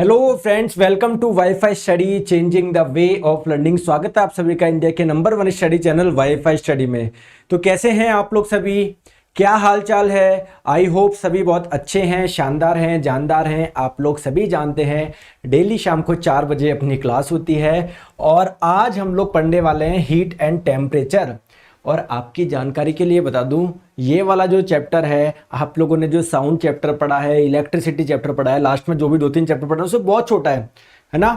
Hello friends, welcome to Wifi Study changing the way of learning. स्वागत है आप सभी का इंडिया के number 1 study channel Wifi Study में। तो कैसे हैं आप लोग सभी, क्या हाल चाल है? आई होप सभी बहुत अच्छे हैं, शानदार हैं, जानदार हैं। आप लोग सभी जानते हैं डेली शाम को 4 बजे अपनी क्लास होती है और आज हम लोग पढ़ने वाले हैं हीट एंड टेम्परेचर। और आपकी जानकारी के लिए बता दूं, ये वाला जो चैप्टर है, आप लोगों ने जो साउंड चैप्टर पढ़ा है, इलेक्ट्रिसिटी चैप्टर पढ़ा है, लास्ट में जो भी 2-3 चैप्टर पढ़ा है उससे बहुत छोटा है ना।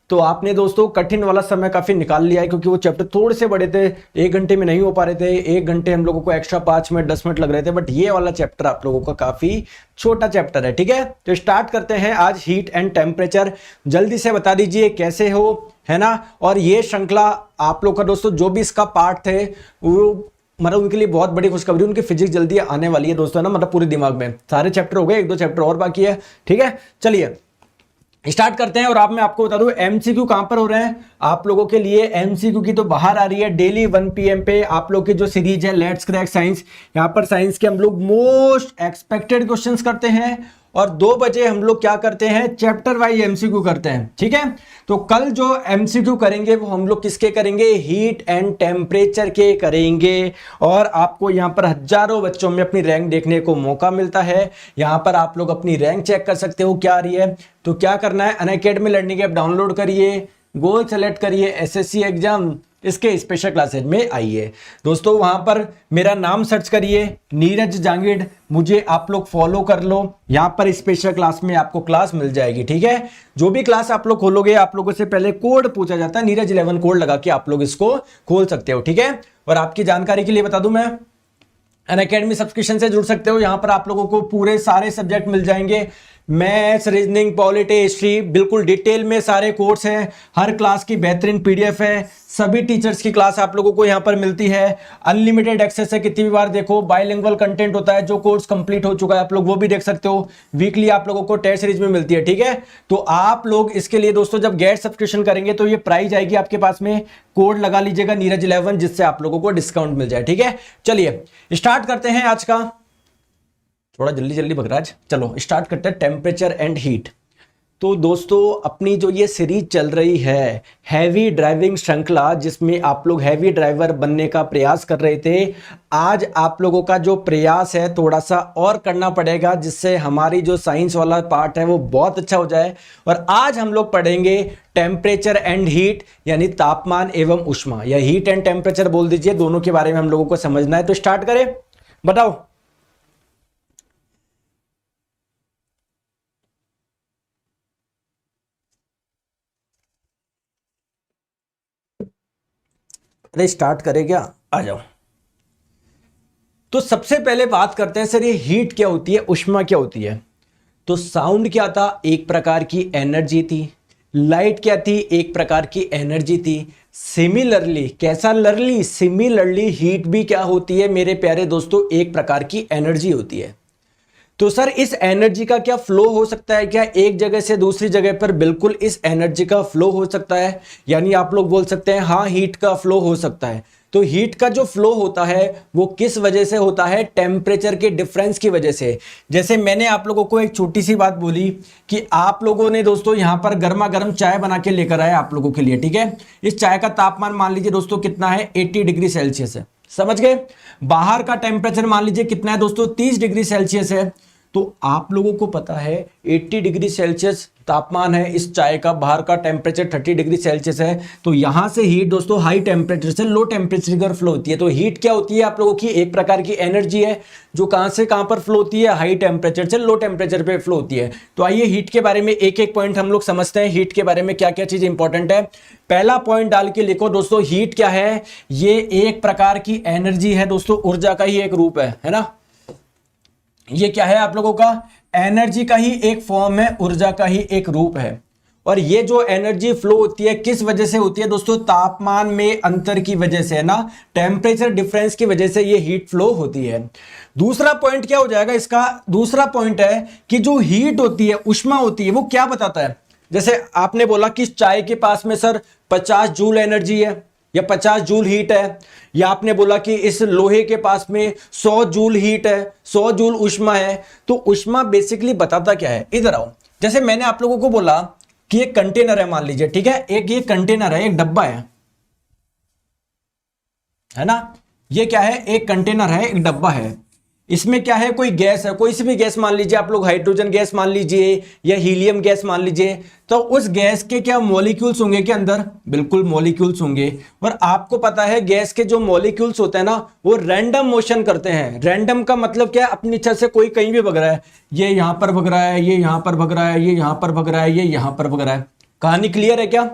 तो आपने दोस्तों कठिन वाला समय काफी निकाल लिया है, क्योंकि वो चैप्टर थोड़े से बड़े थे, 1 घंटे में नहीं हो पा रहे थे। 1 घंटे हम लोगों को एक्स्ट्रा 5 मिनट 10 मिनट लग रहे थे, बट ये वाला चैप्टर आप लोगों का काफी छोटा चैप्टर है। ठीक है, तो स्टार्ट करते हैं आज हीट एंड टेम्परेचर। जल्दी से बता दीजिए कैसे हो, है ना। और ये श्रृंखला आप लोग का दोस्तों जो भी इसका पार्ट थे वो मतलब उनके लिए बहुत बड़ी खुशखबरी, उनकी फिजिक्स जल्दी आने वाली है दोस्तों, है ना। मतलब पूरे दिमाग में सारे चैप्टर हो गए, 1-2 चैप्टर और बाकी है। ठीक है, चलिए स्टार्ट करते हैं। और मैं आपको बता दूं एमसीक्यू कहां पर हो रहे हैं आप लोगों के लिए। एमसीक्यू की तो बाहर आ रही है डेली 1 PM पे आप लोग की जो सीरीज है लेट्स क्रैक साइंस। यहां पर साइंस के हम लोग मोस्ट एक्सपेक्टेड क्वेश्चंस करते हैं और 2 बजे हम लोग क्या करते हैं, चैप्टर वाइज एमसीक्यू करते हैं। ठीक है, तो कल जो एमसीक्यू करेंगे वो हम लोग किसके करेंगे, हीट एंड टेम्परेचर के करेंगे। और आपको यहां पर हजारों बच्चों में अपनी रैंक देखने को मौका मिलता है। यहां पर आप लोग अपनी रैंक चेक कर सकते हो क्या आ रही है। तो क्या करना है, अनअकैडमी लर्निंग ऐप डाउनलोड करिए, गोल सेलेक्ट करिए, एसएससी एग्जाम, इसके स्पेशल क्लासेज में आइए दोस्तों। वहां पर मेरा नाम सर्च करिए, नीरज जांगिड, मुझे आप लोग फॉलो कर लो। यहां पर स्पेशल क्लास में आपको क्लास मिल जाएगी। ठीक है, जो भी क्लास आप लोग खोलोगे आप लोगों से पहले कोड पूछा जाता है, नीरज 11 कोड लगा के आप लोग इसको खोल सकते हो। ठीक है, और आपकी जानकारी के लिए बता दूं, मैं अनअकैडमी सब्सक्रिप्शन से जुड़ सकते हो। यहां पर आप लोगों को पूरे सारे सब्जेक्ट मिल जाएंगे, मैथ्स, रीजनिंग, पॉलिटी, हिस्ट्री, बिल्कुल डिटेल में सारे कोर्स हैं। हर क्लास की बेहतरीन पीडीएफ है, सभी टीचर्स की क्लास आप लोगों को यहां पर मिलती है। अनलिमिटेड एक्सेस है, कितनी भी बार देखो। बाइलिंगुअल कंटेंट होता है, जो कोर्स कंप्लीट हो चुका है आप लोग वो भी देख सकते हो। वीकली आप लोगों को टेस्ट सीरीज में मिलती है। ठीक है, तो आप लोग इसके लिए दोस्तों जब गेट सब्सक्रिप्शन करेंगे तो ये प्राइस आएगी आपके पास में, कोड लगा लीजिएगा नीरज 11, जिससे आप लोगों को डिस्काउंट मिल जाए। ठीक है, चलिए स्टार्ट करते हैं आज का। थोड़ा जल्दी जल्दी बगराज, चलो स्टार्ट करते हैं टेम्परेचर एंड हीट। तो दोस्तों अपनी जो ये सीरीज चल रही है हैवी ड्राइविंग श्रृंखला, जिसमें आप लोग हैवी ड्राइवर बनने का प्रयास कर रहे थे, आज आप लोगों का जो प्रयास है थोड़ा सा और करना पड़ेगा, जिससे हमारी जो साइंस वाला पार्ट है वो बहुत अच्छा हो जाए। और आज हम लोग पढ़ेंगे टेम्परेचर एंड हीट, यानी तापमान एवं ऊष्मा, या हीट एंड टेम्परेचर बोल दीजिए, दोनों के बारे में हम लोगों को समझना है। तो स्टार्ट करें, बताओ। अरे स्टार्ट करें क्या, आ जाओ। तो सबसे पहले बात करते हैं सर, ये हीट क्या होती है, ऊष्मा क्या होती है। तो साउंड क्या था, एक प्रकार की एनर्जी थी। लाइट क्या थी, एक प्रकार की एनर्जी थी। सिमिलरली, कैसा लरली, सिमिलरली हीट भी क्या होती है मेरे प्यारे दोस्तों, एक प्रकार की एनर्जी होती है। तो सर इस एनर्जी का क्या फ्लो हो सकता है क्या, एक जगह से दूसरी जगह पर? बिल्कुल इस एनर्जी का फ्लो हो सकता है, यानी आप लोग बोल सकते हैं हाँ हीट का फ्लो हो सकता है। तो हीट का जो फ्लो होता है वो किस वजह से होता है, टेम्परेचर के डिफरेंस की वजह से। जैसे मैंने आप लोगों को एक छोटी सी बात बोली कि आप लोगों ने दोस्तों यहां पर गर्मा गर्म चाय बना के लेकर आए आप लोगों के लिए। ठीक है, इस चाय का तापमान मान लीजिए दोस्तों कितना है, 80 डिग्री सेल्सियस है, समझ गए। बाहर का टेम्परेचर मान लीजिए कितना है दोस्तों, 30 डिग्री सेल्सियस है। तो आप लोगों को पता है 80 डिग्री सेल्सियस तापमान है इस चाय का, बाहर का टेम्परेचर 30 डिग्री सेल्सियस है। तो यहां से हीट दोस्तों हाई टेम्परेचर से लो टेम्परेचर की फ्लो होती है। तो हीट क्या होती है आप लोगों की, एक प्रकार की एनर्जी है जो कहां से कहां पर फ्लो होती है, हाई टेम्परेचर से लो टेम्परेचर पे फ्लो होती है। तो आइए हीट के बारे में एक एक पॉइंट हम लोग समझते हैं, हीट के बारे में क्या क्या चीज इंपॉर्टेंट है। पहला पॉइंट डाल के लिखो दोस्तों, हीट क्या है, ये एक प्रकार की एनर्जी है दोस्तों, ऊर्जा का ही एक रूप है ना। ये क्या है आप लोगों का, एनर्जी का ही एक फॉर्म है, ऊर्जा का ही एक रूप है। और ये जो एनर्जी फ्लो होती है किस वजह से होती है दोस्तों, तापमान में अंतर की वजह से, है ना, टेम्परेचर डिफरेंस की वजह से ये हीट फ्लो होती है। दूसरा पॉइंट क्या हो जाएगा इसका, दूसरा पॉइंट है कि जो हीट होती है, ऊष्मा होती है, वो क्या बताता है। जैसे आपने बोला कि चाय के पास में सर 50 जूल एनर्जी है या 50 जूल हीट है, या आपने बोला कि इस लोहे के पास में 100 जूल हीट है, 100 जूल ऊष्मा है। तो ऊष्मा बेसिकली बताता क्या है, इधर आओ, जैसे मैंने आप लोगों को बोला कि एक कंटेनर है, मान लीजिए, ठीक है, एक ये कंटेनर है, एक डब्बा है ना, ये क्या है, एक कंटेनर है, एक डब्बा है, इसमें क्या है, कोई गैस है, कोई सी भी गैस मान लीजिए आप लोग, हाइड्रोजन गैस मान लीजिए या हीलियम गैस मान लीजिए, तो उस गैस के क्या मॉलिक्यूल्स होंगे के अंदर, बिल्कुल मॉलिक्यूल्स होंगे। और आपको पता है गैस के जो मॉलिक्यूल्स होते हैं ना, वो रैंडम मोशन करते हैं। रैंडम का मतलब क्या है, अपनी इच्छा से कोई कहीं भी भग रहा है, ये यहां पर भग रहा है, ये यहां पर भग रहा है, ये यहां पर भग रहा है, ये यहां पर भग रहा है। कहानी क्लियर है क्या?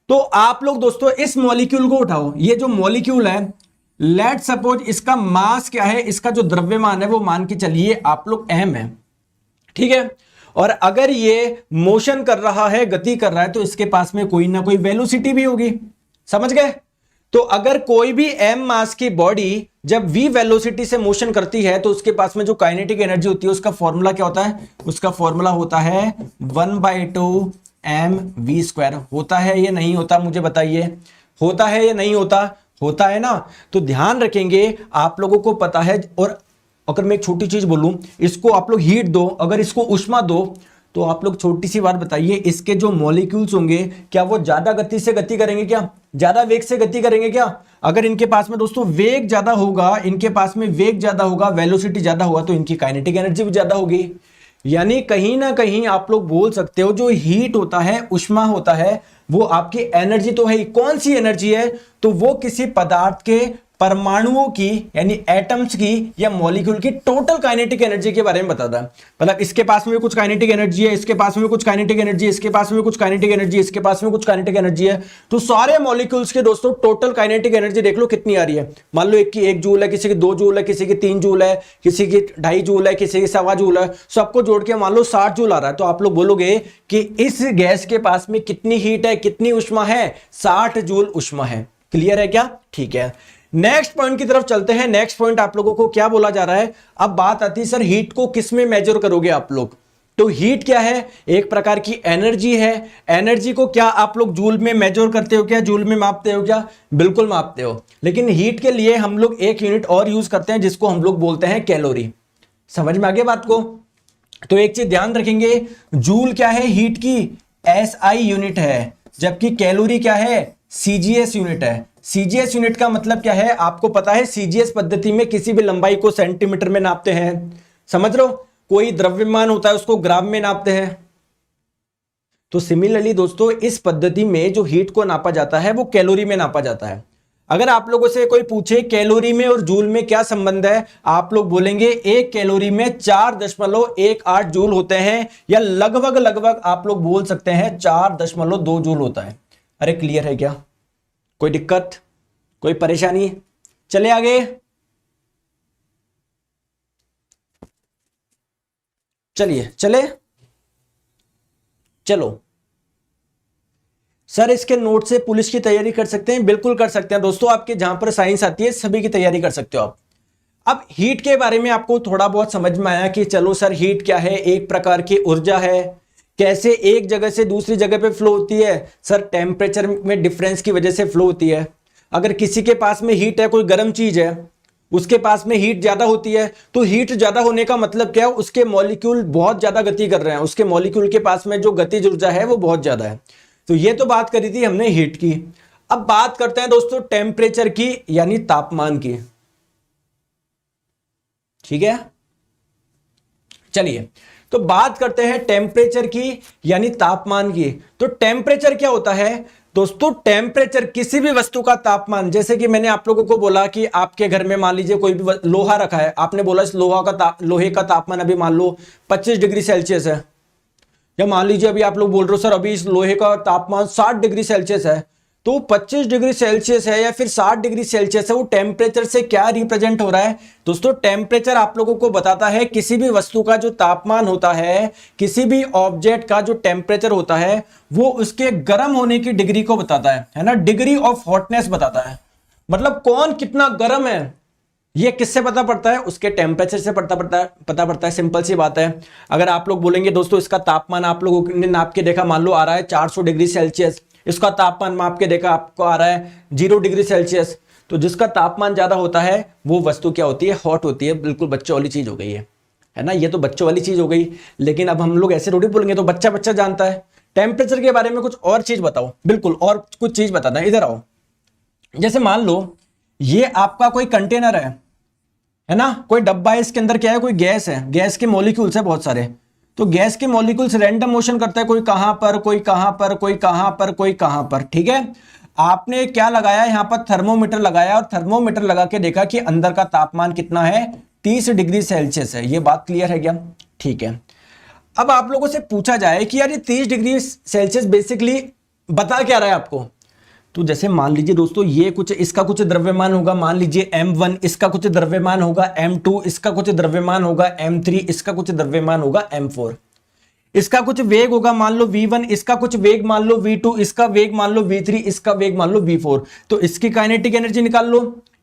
तो आप लोग दोस्तों इस मॉलिक्यूल को उठाओ, ये जो मॉलिक्यूल है, लेट सपोज इसका मास क्या है, इसका जो द्रव्यमान है वो मान के चलिए आप लोग m है, ठीक है। और अगर ये मोशन कर रहा है, गति कर रहा है, तो इसके पास में कोई ना कोई वेलोसिटी भी होगी, समझ गए? तो अगर कोई भी m मास की बॉडी जब v वेलोसिटी से मोशन करती है, तो उसके पास में जो काइनेटिक एनर्जी होती है उसका फॉर्मूला क्या होता है? उसका फॉर्मूला होता है 1/2 mv²। होता है या नहीं होता, मुझे बताइए, होता है या नहीं होता? होता है ना। तो ध्यान रखेंगे, आप लोगों को पता है। और अगर मैं एक छोटी चीज बोलूं, इसको आप लोग हीट दो, अगर इसको उष्मा दो, तो आप लोग छोटी सी बात बताइए, इसके जो मॉलिक्यूल्स होंगे क्या वो ज्यादा गति से गति करेंगे क्या? ज्यादा वेग से गति करेंगे क्या? अगर इनके पास में दोस्तों वेग ज्यादा होगा, इनके पास में वेग ज्यादा होगा, वेलोसिटी ज्यादा होगा, तो इनकी काइनेटिक एनर्जी भी ज्यादा होगी। यानी कहीं ना कहीं आप लोग बोल सकते हो, जो हीट होता है, उष्मा होता है, वो आपकी एनर्जी तो है ही। कौन सी एनर्जी है? तो वो किसी पदार्थ के परमाणुओं की, यानी एटम्स की या मॉलिक्यूल की टोटल काइनेटिक एनर्जी के बारे में बताता है। मतलब इसके पास में कुछ काइनेटिक एनर्जी है, इसके पास में कुछ काइनेटिक एनर्जी है, इसके पास में कुछ काइनेटिक एनर्जी है, इसके पास में कुछ काइनेटिक एनर्जी है। तो सारे मॉलिक्यूल्स के दोस्तों टोटल काइनेटिक एनर्जी देख लो कितनी आ रही है। मान लो एक की 1 जूल है, किसी की 2 जूल है, किसी की 3 जूल है, किसी की 2.5 जूल है, किसी की 1.25 जूल है, सबको जोड़ के मान लो 60 जूल आ रहा है। तो आप लोग बोलोगे कि इस गैस के पास में कितनी हीट है, कितनी उष्मा है? 60 जूल उष्मा है। क्लियर है क्या? ठीक है, नेक्स्ट पॉइंट की तरफ चलते हैं। नेक्स्ट पॉइंट आप लोगों को क्या बोला जा रहा है? अब बात आती है सर हीट को किस में मेजर करोगे आप लोग? तो हीट क्या है? एक प्रकार की एनर्जी है। एनर्जी को क्या आप लोग जूल में मेजर करते हो क्या? जूल में मापते हो क्या? बिल्कुल मापते हो। लेकिन हीट के लिए हम लोग एक यूनिट और यूज करते हैं, जिसको हम लोग बोलते हैं कैलोरी। समझ में आ गया बात को? तो एक चीज ध्यान रखेंगे, जूल क्या है? हीट की SI यूनिट है, जबकि कैलोरी क्या है? CGS यूनिट है। CGS यूनिट का मतलब क्या है? आपको पता है CGS पद्धति में किसी भी लंबाई को सेंटीमीटर में नापते हैं, समझ लो। कोई द्रव्यमान होता है उसको ग्राम में नापते हैं। तो सिमिलरली दोस्तों इस पद्धति में जो हीट को नापा जाता है वो कैलोरी में नापा जाता है। अगर आप लोगों से कोई पूछे कैलोरी में और जूल में क्या संबंध है, आप लोग बोलेंगे एक कैलोरी में 4.18 जूल होते हैं, या लगभग आप लोग बोल सकते हैं 4.2 जूल होता है। अरे क्लियर है क्या? कोई दिक्कत, कोई परेशानी? चले आगे, चलिए चले, चलो। सर इसके नोट से पुलिस की तैयारी कर सकते हैं? बिल्कुल कर सकते हैं दोस्तों, आपके जहां पर साइंस आती है सभी की तैयारी कर सकते हो आप। अब हीट के बारे में आपको थोड़ा बहुत समझ में आया कि चलो सर हीट क्या है? एक प्रकार की ऊर्जा है। कैसे एक जगह से दूसरी जगह पे फ्लो होती है? सर टेम्परेचर में डिफरेंस की वजह से फ्लो होती है। अगर किसी के पास में हीट है, कोई गर्म चीज है, उसके पास में हीट ज्यादा होती है, तो हीट ज्यादा होने का मतलब क्या है? उसके मॉलिक्यूल बहुत ज्यादा गति कर रहे हैं, उसके मॉलिक्यूल के पास में जो गतिज ऊर्जा है वो बहुत ज्यादा है। तो ये तो बात करी थी हमने हीट की। अब बात करते हैं दोस्तों टेम्परेचर की, यानी तापमान की। ठीक है, चलिए तो बात करते हैं टेम्परेचर की, यानी तापमान की। तो टेम्परेचर क्या होता है दोस्तों? टेम्परेचर किसी भी वस्तु का तापमान। जैसे कि मैंने आप लोगों को बोला कि आपके घर में मान लीजिए कोई भी लोहा रखा है, आपने बोला इस लोहे का तापमान अभी मान लो 25 डिग्री सेल्सियस है, या मान लीजिए अभी आप लोग बोल रहे हो सर अभी इस लोहे का तापमान 60 डिग्री सेल्सियस है। तो 25 डिग्री सेल्सियस है या फिर 60 डिग्री सेल्सियस है, वो टेम्परेचर से क्या रिप्रेजेंट हो रहा है दोस्तों? टेम्परेचर आप लोगों को बताता है किसी भी वस्तु का जो तापमान होता है, किसी भी ऑब्जेक्ट का जो टेम्परेचर होता है, वो उसके गर्म होने की डिग्री को बताता है ना, डिग्री ऑफ हॉटनेस बताता है। मतलब कौन कितना गर्म है ये किससे पता पड़ता है? उसके टेम्परेचर से पता पड़ता है। सिंपल सी बात है। अगर आप लोग बोलेंगे दोस्तों इसका तापमान आप लोगों ने नाप के देखा, मान लो आ रहा है 400 डिग्री सेल्सियस, इसका तापमान माप के देखा आपको आ रहा है 0 डिग्री सेल्सियस, तो जिसका तापमान ज्यादा होता है वो वस्तु क्या होती है? हॉट होती है। बिल्कुल बच्चों वाली चीज हो गई है है ना, ये तो बच्चों वाली चीज हो गई। लेकिन अब हम लोग ऐसे थोड़ी बोलेंगे, तो बच्चा बच्चा जानता है। टेम्परेचर के बारे में कुछ और चीज बताओ, बिल्कुल और कुछ चीज बताना, इधर आओ। जैसे मान लो ये आपका कोई कंटेनर है ना, कोई डब्बा है, इसके अंदर क्या है, कोई गैस है, गैस के मॉलिक्यूल्स है बहुत सारे। तो गैस के मॉलिक्यूल्स रैंडम मोशन करता है, कोई कहां पर, कोई कहां पर, कोई कहां पर, कोई कहां पर, ठीक है। आपने क्या लगाया यहां पर, थर्मोमीटर लगाया, और थर्मोमीटर लगा के देखा कि अंदर का तापमान कितना है, 30 डिग्री सेल्सियस है। ये बात क्लियर है क्या? ठीक है। अब आप लोगों से पूछा जाए कि यार ये 30 डिग्री सेल्सियस बेसिकली बता क्या रहा है आपको। तो जैसे मान लीजिए दोस्तों, ये कुछ इसका कुछ द्रव्यमान होगा, मान लीजिए m1, इसका कुछ द्रव्यमान होगा m2, इसका कुछ द्रव्यमान होगा m3, इसका कुछ द्रव्यमान होगा m4, इसका कुछ वेग होगा मान लो v1, इसका कुछ वेग मान लो v2, इसका वेग मान लो v3, इसका वेग मान लो v4। तो इसकी काइनेटिक एनर्जी निकाल लो,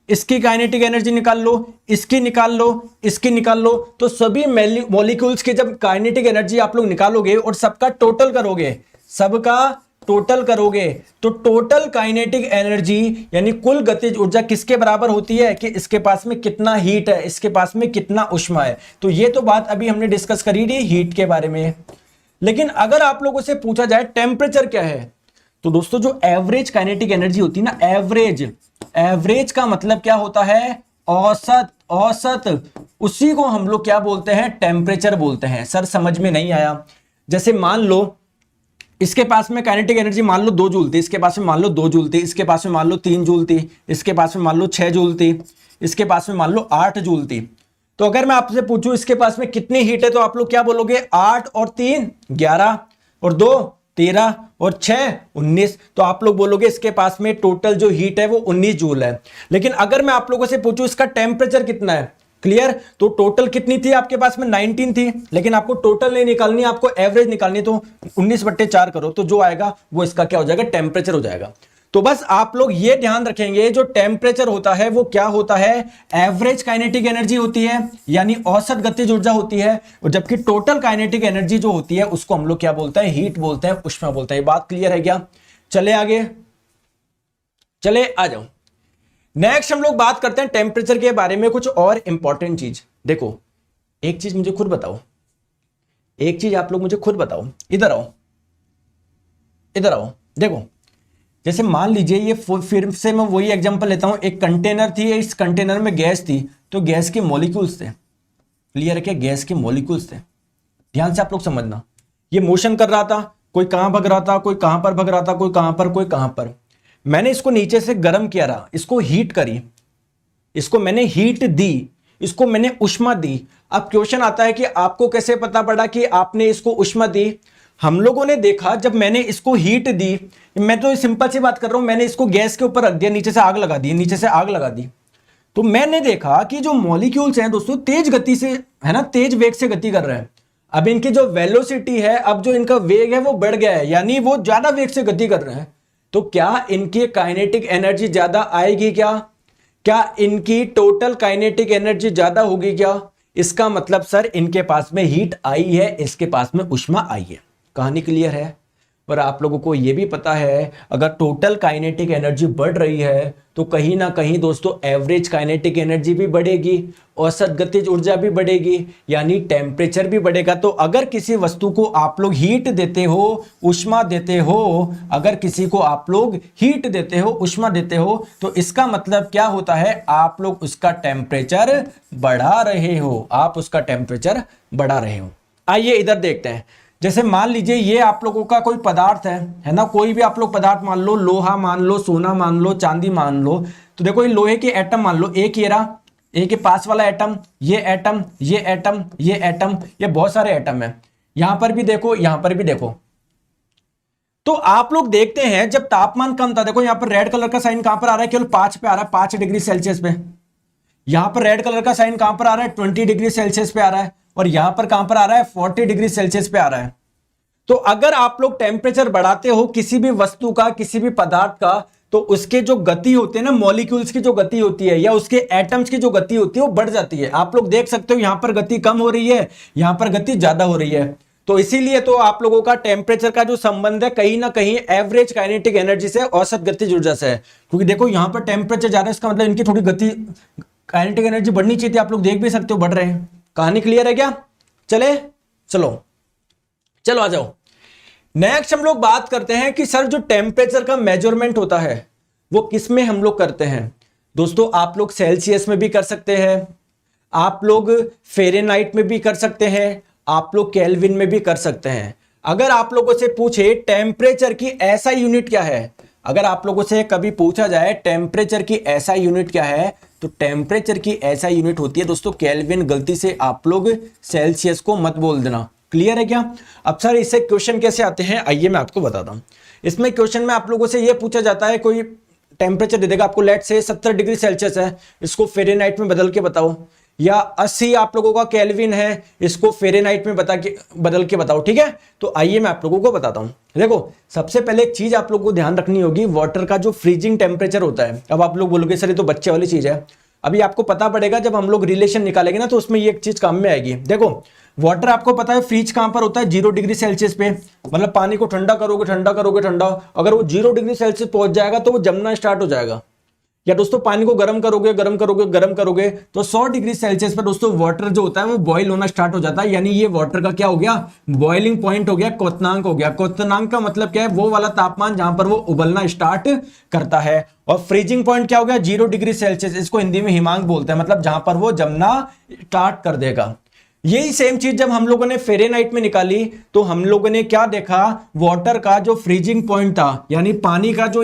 इसकी काइनेटिक एनर्जी निकाल लो, इसकी निकाल लो, इसकी निकाल लो। तो सभी मॉलिक्यूल्स की जब काइनेटिक एनर्जी आप लोग निकालोगे और सबका टोटल करोगे, सबका टोटल करोगे, तो टोटल काइनेटिक एनर्जी यानी कुल गतिज ऊर्जा किसके बराबर होती है, कि इसके पास में कितना हीट है, इसके पास में कितना ऊष्मा है। तो ये तो बात अभी हमने डिस्कस करी थी हीट के बारे में। लेकिन अगर आप लोगों से पूछा जाए टेम्परेचर क्या है, तो दोस्तों जो एवरेज काइनेटिक एनर्जी होती है ना, एवरेज का मतलब क्या होता है, औसत, औसत, उसी को हम लोग क्या बोलते हैं, टेम्परेचर बोलते हैं। सर समझ में नहीं आया। जैसे मान लो इसके पास में काइनेटिक एनर्जी मान लो 2 जूल थी, इसके पास में मान लो 2 जूल थी, इसके पास में मान लो 3 जूल थी, इसके पास में मान लो 6 जूल थी, इसके पास में मान लो 8 जूल थी। तो अगर मैं आपसे पूछूं इसके पास में कितनी हीट है, तो आप लोग क्या बोलोगे, 8 और 3 11 और 2 13 और 6 19। तो आप लोग बोलोगे इसके पास में टोटल जो हीट है वो 19 जूल है। लेकिन अगर मैं आप लोगों से पूछूं इसका टेम्परेचर कितना है, क्लियर, तो टोटल कितनी थी आपके पास में, 19 थी। लेकिन आपको टोटल नहीं निकालनी, आपको एवरेज निकालनी, तो 19/4 करो, तो जो आएगा वो इसका क्या हो जाएगा, टेम्परेचर हो जाएगा। तो बस आप लोग ये ध्यान रखेंगे, जो टेम्परेचर होता है वो क्या होता है, एवरेज काइनेटिक एनर्जी होती है, यानी औसत गतिज ऊर्जा होती है। और जबकि टोटल काइनेटिक एनर्जी जो होती है उसको हम लोग क्या बोलते हैं, हीट बोलते हैं, ऊष्मा बोलते हैं। बात क्लियर है क्या? चले आगे, चले आ जाओ। नेक्स्ट हम लोग बात करते हैं टेम्परेचर के बारे में कुछ और इंपॉर्टेंट चीज। देखो एक चीज मुझे खुद बताओ, एक चीज आप लोग मुझे खुद बताओ, इधर आओ, इधर आओ। देखो जैसे मान लीजिए ये फिर से मैं वही एग्जांपल लेता हूं, एक कंटेनर थी, इस कंटेनर में गैस थी, तो गैस के मॉलिक्यूल्स थे, क्लियर है क्या, गैस के मॉलिक्यूल्स थे। ध्यान से आप लोग समझना, ये मोशन कर रहा था, कोई कहां भग रहा था, कोई कहां पर भग रहा था, कोई कहां पर, कोई कहां पर। मैंने इसको नीचे से गर्म किया रहा, इसको हीट करी, इसको मैंने हीट दी, इसको मैंने ऊष्मा दी। अब क्वेश्चन आता है कि आपको कैसे पता पड़ा कि आपने इसको ऊष्मा दी। हम लोगों ने देखा जब मैंने इसको हीट दी, मैं तो सिंपल सी बात कर रहा हूं, मैंने इसको गैस के ऊपर रख दिया, नीचे से आग लगा दी, नीचे से आग लगा दी, तो मैंने देखा कि जो मॉलिक्यूल्स हैं दोस्तों तेज गति से, है ना, तेज वेग से गति कर रहे हैं। अब इनकी जो वेलोसिटी है, अब जो इनका वेग है वो बढ़ गया है, यानी वो ज्यादा वेग से गति कर रहे हैं। तो क्या इनकी काइनेटिक एनर्जी ज्यादा आएगी क्या? क्या इनकी टोटल काइनेटिक एनर्जी ज्यादा होगी क्या? इसका मतलब सर इनके पास में हीट आई है, इसके पास में ऊष्मा आई है। कहानी क्लियर है? पर आप लोगों को यह भी पता है अगर टोटल काइनेटिक एनर्जी बढ़ रही है तो कहीं ना कहीं दोस्तों एवरेज काइनेटिक एनर्जी भी बढ़ेगी, औसत गतिज ऊर्जा भी बढ़ेगी, यानी टेम्परेचर भी बढ़ेगा। तो अगर किसी वस्तु को आप लोग हीट देते हो, ऊष्मा देते हो, अगर किसी को आप लोग हीट देते हो, ऊष्मा देते हो, तो इसका मतलब क्या होता है, आप लोग उसका टेम्परेचर बढ़ा रहे हो, आप उसका टेम्परेचर बढ़ा रहे हो। आइए इधर देखते हैं। जैसे मान लीजिए ये आप लोगों का कोई पदार्थ है ना, कोई भी आप लोग पदार्थ मान लो, लोहा मान लो, सोना मान लो, चांदी मान लो। तो देखो ये लोहे के एटम मान लो, एक ये रहा, एक के पास वाला एटम, ये एटम, ये एटम, ये एटम, ये बहुत सारे एटम है। यहां पर भी देखो, यहां पर भी देखो। तो आप लोग देखते हैं जब तापमान कम था, देखो यहां पर रेड कलर का साइन कहां पर आ रहा है, केवल 5 पे आ रहा है, 5 डिग्री सेल्सियस पे। यहां पर रेड कलर का साइन कहां पर आ रहा है, 20 डिग्री सेल्सियस पे आ रहा है, और यहां पर कहां पर आ रहा है, 40 डिग्री सेल्सियस पे आ रहा है। तो अगर आप लोग टेम्परेचर बढ़ाते हो किसी भी वस्तु का, किसी भी पदार्थ का, तो उसके जो गति होते हैं ना, मॉलिक्यूल्स की जो गति होती है या उसके एटम्स की जो गति होती है वो बढ़ जाती है। आप लोग देख सकते हो यहां पर गति कम हो रही है, यहां पर गति ज्यादा हो रही है। तो इसीलिए तो आप लोगों का टेम्परेचर का जो संबंध है कहीं ना कहीं एवरेज काइनेटिक एनर्जी से, औसत गतिज ऊर्जा से है। क्योंकि देखो यहां पर टेम्परेचर ज्यादा है, इसका मतलब इनकी थोड़ी गति काइनेटिक एनर्जी बढ़नी चाहिए थी। आप लोग देख भी सकते हो बढ़ रहे हैं। कहानी क्लियर है क्या? चले चलो आ जाओ। नेक्स्ट हम लोग बात करते हैं कि सर जो टेम्परेचर का मेजरमेंट होता है वो किस में हम लोग करते हैं। दोस्तों आप लोग सेल्सियस में भी कर सकते हैं, आप लोग फ़ारेनहाइट में भी कर सकते हैं, आप लोग केल्विन में भी कर सकते हैं। अगर आप लोगों से पूछे टेम्परेचर की ऐसा यूनिट क्या है, अगर आप लोगों से कभी पूछा जाए टेम्परेचर की ऐसा यूनिट क्या है, तो टेम्परेचर की ऐसा यूनिट होती है दोस्तों केल्विन। गलती से आप लोग सेल्सियस को मत बोल देना। क्लियर है क्या? अब सर इससे क्वेश्चन कैसे आते हैं, आइए मैं आपको बताता हूं। इसमें क्वेश्चन में आप लोगों से यह पूछा जाता है, कोई टेम्परेचर दे देगा आपको, लेट से 70 डिग्री सेल्सियस है, इसको फ़ारेनहाइट में बदल के बताओ, या 80 आप लोगों का केल्विन है, इसको फ़ारेनहाइट में बदल के बताओ। ठीक है, तो आइए मैं आप लोगों को बताता हूं। देखो सबसे पहले एक चीज आप लोगों को ध्यान रखनी होगी, वाटर का जो फ्रीजिंग टेम्परेचर होता है। अब आप लोग बोलोगे सर ये तो बच्चे वाली चीज है, अभी आपको पता पड़ेगा जब हम लोग रिलेशन निकालेंगे ना, तो उसमें ये एक चीज काम में आएगी। देखो वाटर आपको पता है फ्रीज कहां पर होता है, 0 डिग्री सेल्सियस पे। मतलब पानी को ठंडा करोगे ठंडा, अगर वो 0 डिग्री सेल्सियस पहुंच जाएगा तो वो जमना स्टार्ट हो जाएगा। या दोस्तों पानी को गर्म करोगे तो 100 डिग्री सेल्सियस पर दोस्तों वाटर जो होता है वो बॉईल होना स्टार्ट हो जाता है। यानी ये वाटर का क्या हो गया, बॉइलिंग पॉइंट हो गया, क्वथनांक हो गया। क्वथनांक का मतलब क्या है, वो वाला तापमान जहां पर वो उबलना स्टार्ट करता है। और फ्रीजिंग पॉइंट क्या हो गया, 0 डिग्री सेल्सियस, इसको हिंदी में हिमांक बोलते हैं, मतलब जहां पर वो जमना स्टार्ट कर देगा। यही सेम चीज जब हम लोगों ने फ़ारेनहाइट में निकाली तो हम लोगों ने क्या देखा, वाटर का जो फ्रीजिंग पॉइंट था, यानी पानी का जो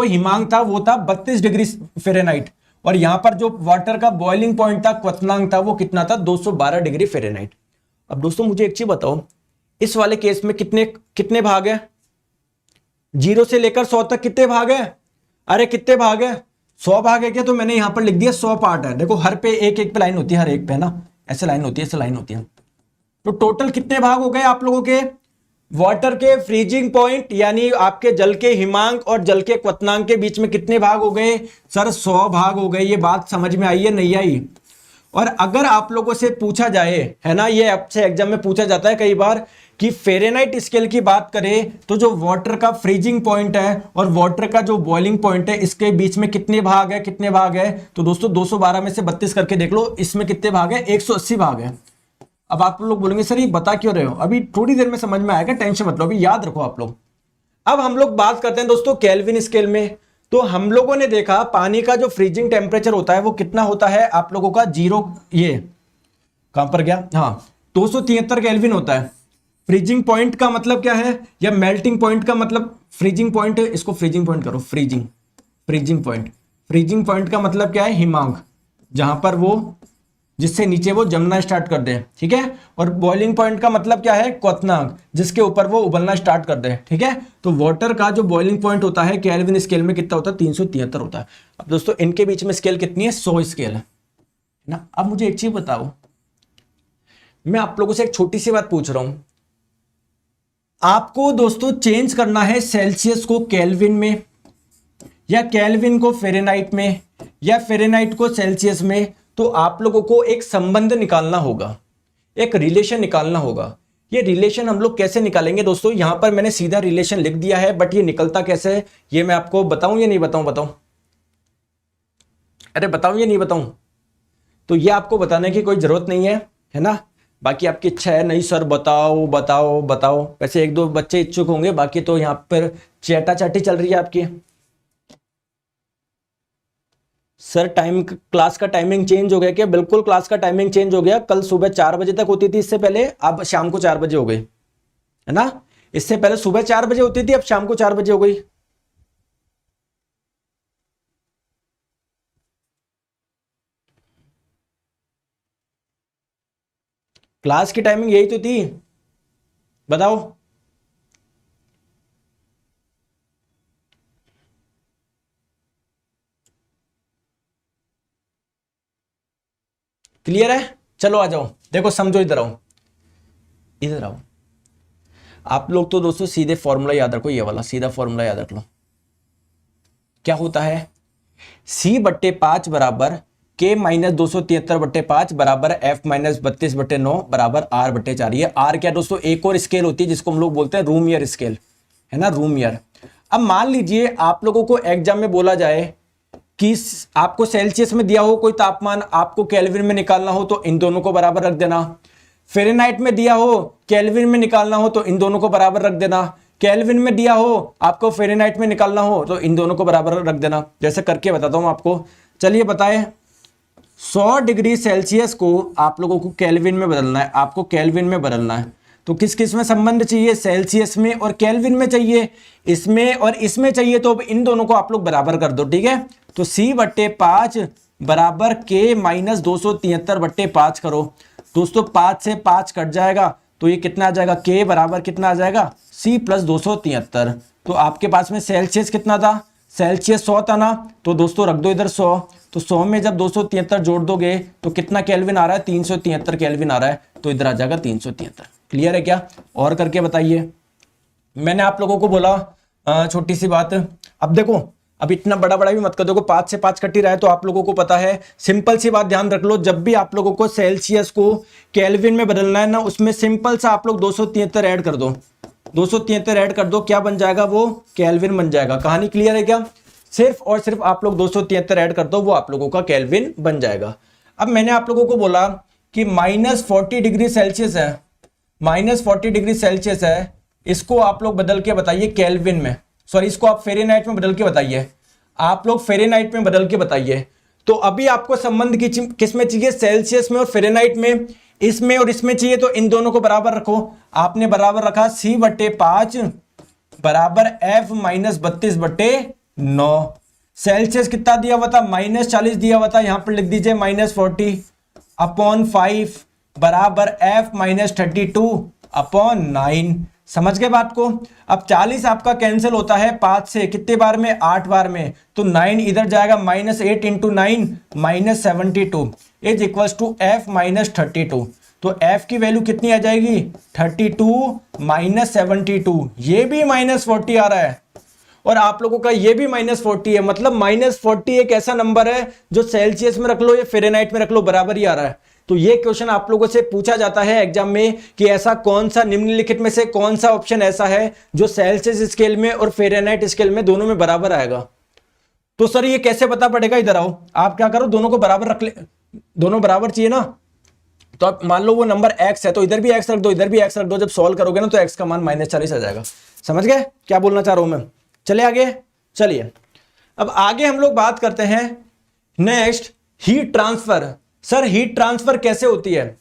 हिमांक था वो था 32 डिग्री फ़ारेनहाइट। और यहां पर जो वाटर का बॉइलिंग पॉइंट था, क्वथनांक था, वो कितना था, 212 डिग्री फ़ारेनहाइट। अब दोस्तों मुझे एक चीज बताओ, इस वाले केस में कितने भाग है, 0 से लेकर 100 तक कितने भाग है? अरे कितने भाग है, 100 भाग है क्या? तो मैंने यहां पर लिख दिया 100 पार्ट है। देखो हर पे एक पे लाइन होती है, हर एक पे ना ऐसे लाइन होती है, तो टोटल कितने भाग हो गए आप लोगों के वाटर के फ्रीजिंग पॉइंट, यानी आपके जल के हिमांक और जल के क्वथनांक के बीच में कितने भाग हो गए? सर 100 भाग हो गए। ये बात समझ में आई है, नहीं आई? और अगर आप लोगों से पूछा जाए, है ना, ये आपसे एग्जाम में पूछा जाता है कई बार कि फ़ारेनहाइट स्केल की बात करें तो जो वाटर का फ्रीजिंग पॉइंट है और वाटर का जो बॉइलिंग पॉइंट है, इसके बीच में कितने भाग है? तो दोस्तों 212 में से 32 करके देख लो, इसमें कितने भाग है, 180 भाग है। अब आप लोग बोलेंगे सर ये बता क्यों रहे हो, अभी थोड़ी देर में समझ में आएगा, टेंशन मत लो, अभी याद रखो आप लोग। अब हम लोग बात करते हैं दोस्तों केल्विन स्केल में। तो हम लोगों ने देखा पानी का जो फ्रीजिंग टेम्परेचर होता है वो कितना होता है आप लोगों का, 0, ये कहां पर गया, हाँ 273 केल्विन होता है। फ्रीजिंग पॉइंट का मतलब क्या है, या मेल्टिंग पॉइंट का मतलब, फ्रीजिंग पॉइंट, इसको फ्रीजिंग पॉइंट करो, फ्रीजिंग पॉइंट का मतलब क्या है, हिमांक, जहां पर वो जिससे नीचे वो जमना स्टार्ट कर दे। ठीक है, और बॉइलिंग पॉइंट का मतलब क्या है, क्वथनांक, जिसके ऊपर वो उबलना स्टार्ट कर दे। ठीक है, तो वाटर का जो बॉइलिंग पॉइंट होता है केल्विन स्केल में कितना होता है, 373 होता है। अब दोस्तों इनके बीच में स्केल कितनी है, 100 स्केल है ना। अब मुझे एक चीज बताओ, मैं आप लोगों से एक छोटी सी बात पूछ रहा हूं, आपको दोस्तों चेंज करना है सेल्सियस को केल्विन में, या केल्विन को फ़ारेनहाइट में, या फ़ारेनहाइट को सेल्सियस में, तो आप लोगों को एक संबंध निकालना होगा, एक रिलेशन निकालना होगा। ये रिलेशन हम लोग कैसे निकालेंगे दोस्तों, यहां पर मैंने सीधा रिलेशन लिख दिया है, बट ये निकलता कैसे है ये मैं आपको बताऊं या नहीं बताऊं? अरे बताऊं या नहीं बताऊं? तो ये आपको बताने की कोई जरूरत नहीं है ना, बाकी आपकी इच्छा है, नहीं सर बताओ। वैसे 1-2 बच्चे इच्छुक होंगे, बाकी तो यहाँ पर चैटा चाटी चल रही है आपकी। सर क्लास का टाइमिंग चेंज हो गया क्या? बिल्कुल क्लास का टाइमिंग चेंज हो गया। कल सुबह 4 बजे तक होती थी इससे पहले, अब शाम को 4 बजे हो गई, है ना। इससे पहले सुबह 4 बजे होती थी, अब शाम को 4 बजे हो गई। क्लास की टाइमिंग यही तो थी, बताओ। क्लियर है? चलो आ जाओ, देखो समझो, इधर आओ। आप लोग तो दोस्तों सीधे फॉर्मूला याद रखो, ये वाला सीधा फॉर्मूला याद रख लो। क्या होता है, C/5 बराबर K-273/5 बराबर F-32/9 बराबर R/4। ये R क्या दोस्तों, एक और स्केल होती है जिसको हम लोग बोलते हैं रूम ईयर स्केल, है ना, रूम ईयर। अब मान लीजिए आप लोगों को एग्जाम में बोला जाए कि आपको सेल्सियस में दिया हो कोई तापमान, आपको केल्विन में निकालना हो तो इन दोनों को बराबर रख देना। फ़ारेनहाइट में दिया हो केल्विन में निकालना हो तो इन दोनों को बराबर रख देना। केल्विन में दिया हो आपको फ़ारेनहाइट में निकालना हो तो इन दोनों को बराबर रख देना। जैसे करके बताता हूं आपको। चलिए बताएं, 100 डिग्री सेल्सियस को आप लोगों को केल्विन में बदलना है, आपको केल्विन में बदलना है। तो किस किस में संबंध चाहिए? सेल्सियस में और केल्विन में चाहिए, इसमें और इसमें चाहिए। तो अब इन दोनों को आप लोग बराबर कर दो, ठीक है। तो C/5 बराबर K माइनस 273/5 करो दोस्तों। 5 से 5 कट जाएगा तो ये कितना आ जाएगा? K बराबर कितना आ जाएगा? C plus 273। तो आपके पास में सेल्सियस कितना था? सेल्सियस 100 था ना, तो दोस्तों रख दो इधर 100। तो 100 में जब 273 जोड़ दोगे तो कितना केल्विन आ रहा है? 373 केल्विन आ रहा है। तो इधर आ जाएगा 373। क्लियर है क्या? और करके बताइए। मैंने आप लोगों को बोला छोटी सी बात, अब देखो, अब इतना बड़ा बड़ा भी मत कर दो, 5 से 5 कट ही रहा है तो आप लोगों को पता है। सिंपल सी बात ध्यान रख लो, जब भी आप लोगों को सेल्सियस को केल्विन में बदलना है ना, उसमें सिंपल सा आप लोग 273 ऐड कर दो। 273 ऐड कर दो, क्या बन जाएगा? वो केल्विन बन जाएगा। कहानी क्लियर है क्या? सिर्फ और सिर्फ आप लोग 273 ऐड कर दो, वो आप लोगों का केल्विन बन जाएगा। अब मैंने आप लोगों को बोला कि -40 डिग्री सेल्सियस है, -40 डिग्री सेल्सियस है, इसको आप लोग बदल के बताइए केल्विन में, सॉरी इसको आप फ़ारेनहाइट में बदल के बताइए। आप लोग फ़ारेनहाइट में बदल के बताइए। तो अभी आपको संबंध किस में चाहिए? सेल्सियस में और फ़ारेनहाइट में, इसमें और इसमें चाहिए। तो इन दोनों को बराबर रखो। आपने बराबर रखा C/5 बराबर F माइनस 32/9। सेल्सियस कितना दिया हुआ था? -40 दिया हुआ था, यहां पर लिख दीजिए -40/5 बराबर F माइनस 32/9। समझ गए बात को? अब 40 आपका कैंसिल होता है 5 से, कितने बार में? 8 बार में। तो 9 इधर जाएगा, -8 × 9 -72 is equals to F minus 32। तो F की वैल्यू कितनी आ जाएगी? 32 - 72। ये भी -40 आ रहा है और आप लोगों का ये भी -40 है। मतलब -40 एक ऐसा नंबर है जो सेल्सियस में रख लो या फ़ारेनहाइट में रख लो बराबर ही आ रहा है। तो ये क्वेश्चन आप लोगों से पूछा जाता है एग्जाम में कि ऐसा कौन सा निम्नलिखित में से कौन सा ऑप्शन ऐसा है जो सेल्सियस स्केल में और फ़ारेनहाइट स्केल में दोनों में बराबर आएगा। तो सर ये कैसे पता पड़ेगा? इधर आओ, आप क्या करो, दोनों को बराबर रख ले, दोनों बराबर चाहिए ना। तो आप मान लो वो नंबर x है तो इधर भी x रख दो, इधर भी x रख दो। जब सॉल्व करोगे ना तो x का मान -40 आ जाएगा। समझ गए क्या बोलना चाह रहा हूं मैं? चलिए आगे। चलिए अब आगे हम लोग बात करते हैं next, heat transfer. Sir heat transfer कैसे होती है?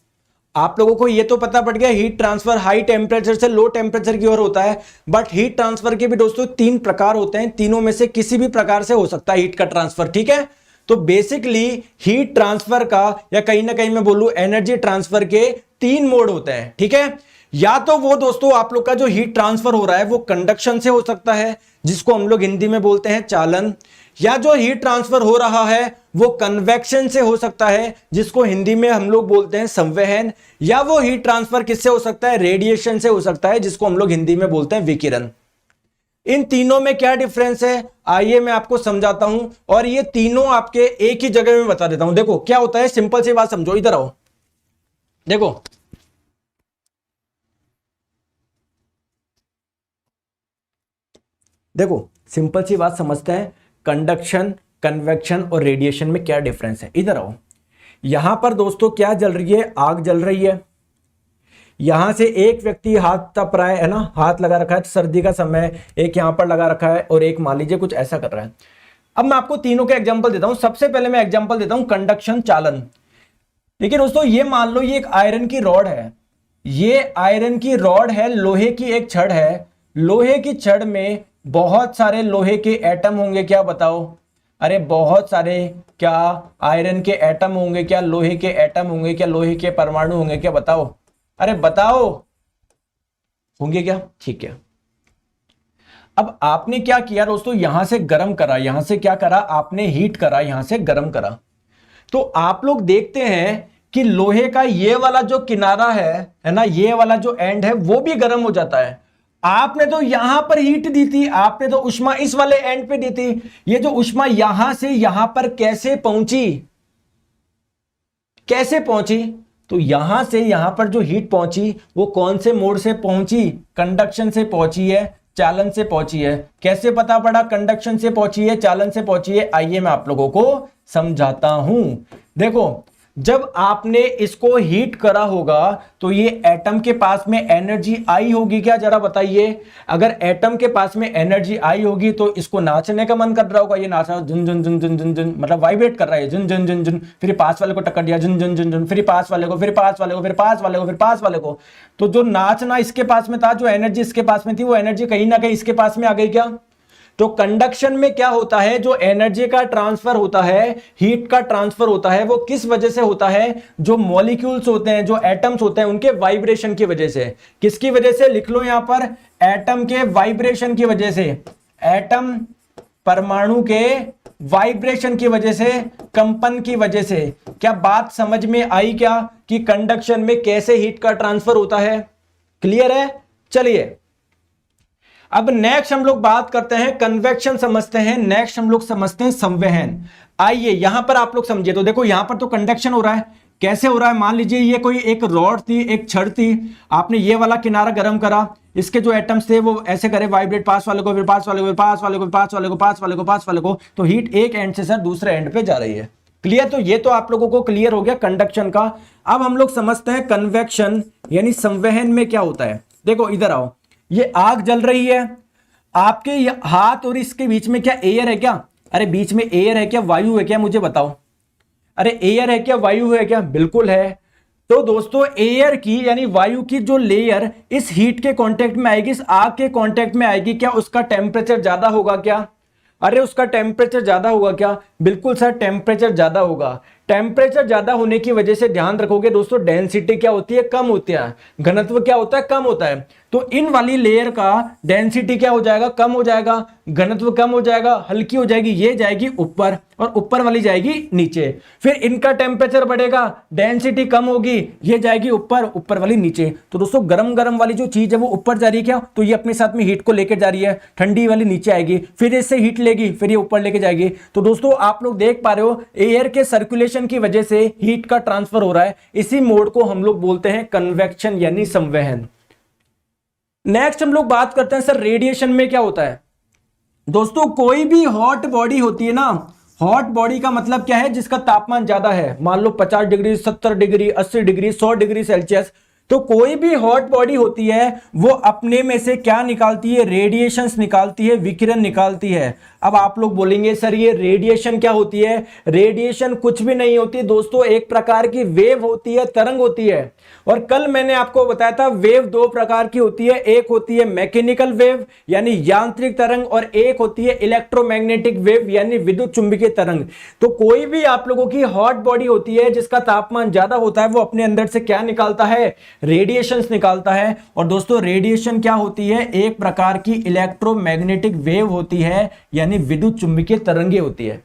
आप लोगों को ये तो पता पड़ गया, हीट ट्रांसफर हाई टेम्परेचर से लो टेम्परेचर की ओर होता है। बट हीट ट्रांसफर के भी दोस्तों 3 प्रकार होते हैं, तीनों में से किसी भी प्रकार से हो सकता है हीट का ट्रांसफर, ठीक है। तो बेसिकली हीट ट्रांसफर का, या कहीं ना कहीं मैं बोलूं एनर्जी ट्रांसफर के 3 मोड होते हैं, ठीक है। या तो वो दोस्तों आप लोग का जो हीट ट्रांसफर हो रहा है वो कंडक्शन से हो सकता है, जिसको हम लोग हिंदी में बोलते हैं चालन। या जो हीट ट्रांसफर हो रहा है वो कन्वेक्शन से हो सकता है, जिसको हिंदी में हम लोग बोलते हैं संवहन। या वो हीट ट्रांसफर किससे हो सकता है? रेडिएशन से हो सकता है, जिसको हम लोग हिंदी में बोलते हैं विकिरण। इन तीनों में क्या डिफरेंस है आइए मैं आपको समझाता हूं, और ये तीनों आपके एक ही जगह में बता देता हूं। देखो क्या होता है, सिंपल सी बात समझो, इधर आओ। देखो देखो सिंपल सी बात समझते हैं, कंडक्शन, कन्वेक्शन और रेडिएशन में क्या डिफरेंस है। इधर आओ। यहां पर दोस्तों क्या जल रही है? आग जल रही है। यहां से एक व्यक्ति हाथ तप रहा है ना, हाथ लगा रखा है, सर्दी का समय, एक यहां पर लगा रखा है और एक मान लीजिए कुछ ऐसा कर रहा है। अब मैं आपको तीनों के एग्जांपल देता हूं। सबसे पहले मैं एग्जांपल देता हूं कंडक्शन, चालन। देखिए दोस्तों, ये मान लो ये एक आयरन की रॉड है, ये आयरन की रॉड है, लोहे की एक छड़ है। लोहे की छड़ में बहुत सारे लोहे के एटम होंगे, क्या बताओ? अरे बहुत सारे, क्या आयरन के एटम होंगे? क्या लोहे के एटम होंगे? क्या लोहे के परमाणु होंगे? क्या बताओ? अरे बताओ, होंगे क्या? ठीक है। अब आपने क्या किया दोस्तों, यहां से गर्म करा, यहां से क्या करा आपने? हीट करा, यहां से गर्म करा। तो आप लोग देखते हैं कि लोहे का ये वाला जो किनारा है ना, ये वाला जो एंड है वो भी गर्म हो जाता है। आपने तो यहां पर हीट दी थी, आपने तो उष्मा इस वाले एंड पे दी थी। ये जो उष्मा यहां से यहां पर कैसे पहुंची? कैसे पहुंची? तो यहां से यहां पर जो हीट पहुंची वो कौन से मोड से पहुंची? कंडक्शन से पहुंची है, चालन से पहुंची है। कैसे पता पड़ा कंडक्शन से पहुंची है, चालन से पहुंची है? आइए मैं आप लोगों को समझाता हूं। देखो, जब आपने इसको हीट करा होगा तो ये एटम के पास में एनर्जी आई होगी क्या, जरा बताइए। अगर एटम के पास में एनर्जी आई होगी तो इसको नाचने का मन कर रहा होगा, ये नाच रहा, जुन जुन जुन जुन जुन जुन, मतलब वाइब्रेट कर रहा है, जुन जुन जुन जुन। फिर पास वाले को टक्कर दिया, जुन जुन जुन जुन, फिर पास वाले को, फिर पास वाले को, फिर पास वाले को, फिर पास वाले को। तो जो नाचना इसके पास में था, जो एनर्जी इसके पास में थी, वो एनर्जी कहीं ना कहीं इसके पास में आ गई क्या? तो कंडक्शन में क्या होता है, जो एनर्जी का ट्रांसफर होता है, हीट का ट्रांसफर होता है, वो किस वजह से होता है? जो मॉलिक्यूल्स होते हैं, जो एटम्स होते हैं, उनके वाइब्रेशन की वजह से। किसकी वजह से? लिख लो यहां पर, एटम के वाइब्रेशन की वजह से। एटम, परमाणु के वाइब्रेशन की वजह से, कंपन की वजह से। क्या बात समझ में आई क्या कि कंडक्शन में कैसे हीट का ट्रांसफर होता है? क्लियर है? चलिए अब नेक्स्ट हम लोग बात करते हैं, कन्वेक्शन समझते हैं। नेक्स्ट हम लोग समझते हैं संवहन। आइए यहां पर आप लोग समझिए। तो देखो यहां पर तो कंडक्शन हो रहा है। कैसे हो रहा है? मान लीजिए ये कोई एक रॉड थी, एक छड़ थी, आपने ये वाला किनारा गर्म करा, इसके जो एटम्स थे वो ऐसे करे वाइब्रेट, पास वाले को, फिर पास वाले को, फिर पास वाले को, पास वाले को, पास वाले को, पास वाले को। तो हीट एक एंड से सर दूसरे एंड पे जा रही है। क्लियर? तो ये तो आप लोगों को क्लियर हो गया कंडक्शन का। अब हम लोग समझते हैं कन्वेक्शन यानी संवहन में क्या होता है। देखो इधर आओ, ये आग जल रही है, आपके हाथ और इसके बीच में क्या एयर है क्या? अरे बीच में एयर है क्या, वायु है क्या? मुझे बताओ। अरे एयर है क्या, वायु है क्या? बिल्कुल है। तो दोस्तों एयर की यानी वायु की जो लेयर इस हीट के कांटेक्ट में आएगी, इस आग के कांटेक्ट में आएगी, क्या उसका टेम्परेचर ज्यादा होगा क्या? अरे उसका टेम्परेचर ज्यादा होगा क्या? बिल्कुल सर, टेम्परेचर ज्यादा होगा। टेम्परेचर ज्यादा होने की वजह से ध्यान रखोगे दोस्तों, डेंसिटी क्या होती है? कम होती है। घनत्व क्या होता है? कम होता है। तो इन वाली लेयर का डेंसिटी क्या हो जाएगा? कम हो जाएगा। घनत्व कम हो जाएगा, हल्की हो जाएगी, ये जाएगी ऊपर और ऊपर वाली जाएगी नीचे। फिर इनका टेम्परेचर बढ़ेगा, डेंसिटी कम होगी, ये जाएगी ऊपर, ऊपर वाली नीचे। तो दोस्तों गरम गरम वाली जो चीज है वो ऊपर जा रही है क्या? तो ये अपने साथ में हीट को लेकर जा रही है। ठंडी वाली नीचे आएगी, फिर इससे हीट लेगी, फिर ये ऊपर लेके जाएगी। तो दोस्तों आप लोग देख पा रहे हो, एयर के सर्कुलेशन की वजह से हीट का ट्रांसफर हो रहा है। इसी मोड को हम लोग बोलते हैं कन्वेक्शन यानी संवहन। नेक्स्ट हम लोग बात करते हैं सर रेडिएशन में क्या होता है। दोस्तों कोई भी हॉट बॉडी होती है ना, हॉट बॉडी का मतलब क्या है? जिसका तापमान ज्यादा है, मान लो 50 degree, 70 degree, 80 degree, 100 degree Celsius. तो कोई भी हॉट बॉडी होती है वो अपने में से क्या निकालती है? रेडिएशंस निकालती है, विकिरण निकालती है। अब आप लोग बोलेंगे सर ये रेडिएशन क्या होती है? रेडिएशन कुछ भी नहीं होती दोस्तों, एक प्रकार की वेव होती है, तरंग होती है। और कल मैंने आपको बताया था वेव दो प्रकार की होती है, एक होती है मैकेनिकल वेव यानी यांत्रिक तरंग, और एक होती है इलेक्ट्रोमैग्नेटिक वेव यानी विद्युत चुंबकीय तरंग। तो कोई भी आप लोगों की हॉट बॉडी होती है जिसका तापमान ज्यादा होता है, वो अपने अंदर से क्या निकालता है? रेडिएशंस निकालता है। और दोस्तों रेडिएशन क्या होती है? एक प्रकार की इलेक्ट्रोमैग्नेटिक वेव होती है यानी विद्युत चुंबकीय तरंगे होती है।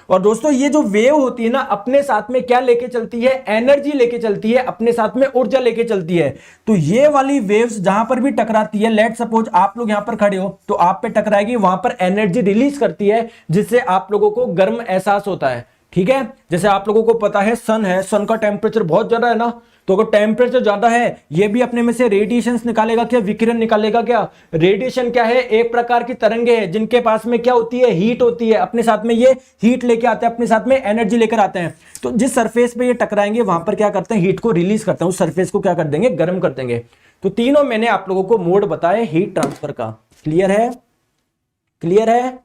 और दोस्तों ये जो वेव होती है ना, अपने साथ में क्या लेके चलती है? एनर्जी लेके चलती है, अपने साथ में ऊर्जा लेके चलती है। तो ये वाली वेव्स जहां पर भी टकराती है, लेट सपोज आप लोग यहां पर खड़े हो तो आप पे टकराएगी, वहां पर एनर्जी रिलीज करती है, जिससे आप लोगों को गर्म एहसास होता है। ठीक है, जैसे आप लोगों को पता है सन है, सन का टेम्परेचर बहुत ज्यादा है ना, तो अगर टेम्परेचर ज्यादा है ये भी अपने में से रेडिएशंस निकालेगा क्या? विकिरण निकालेगा क्या? रेडिएशन क्या है? एक प्रकार की तरंगे हैं जिनके पास में क्या होती है? हीट होती है। अपने साथ में ये हीट लेके आते हैं, अपने साथ में एनर्जी लेकर आते हैं। तो जिस सरफेस पे ये टकराएंगे वहां पर क्या करते हैं? हीट को रिलीज करते हैं, उस सरफेस को क्या कर देंगे? गर्म कर देंगे। तो तीनों मैंने आप लोगों को मोड बताए हीट ट्रांसफर का। क्लियर है? क्लियर है?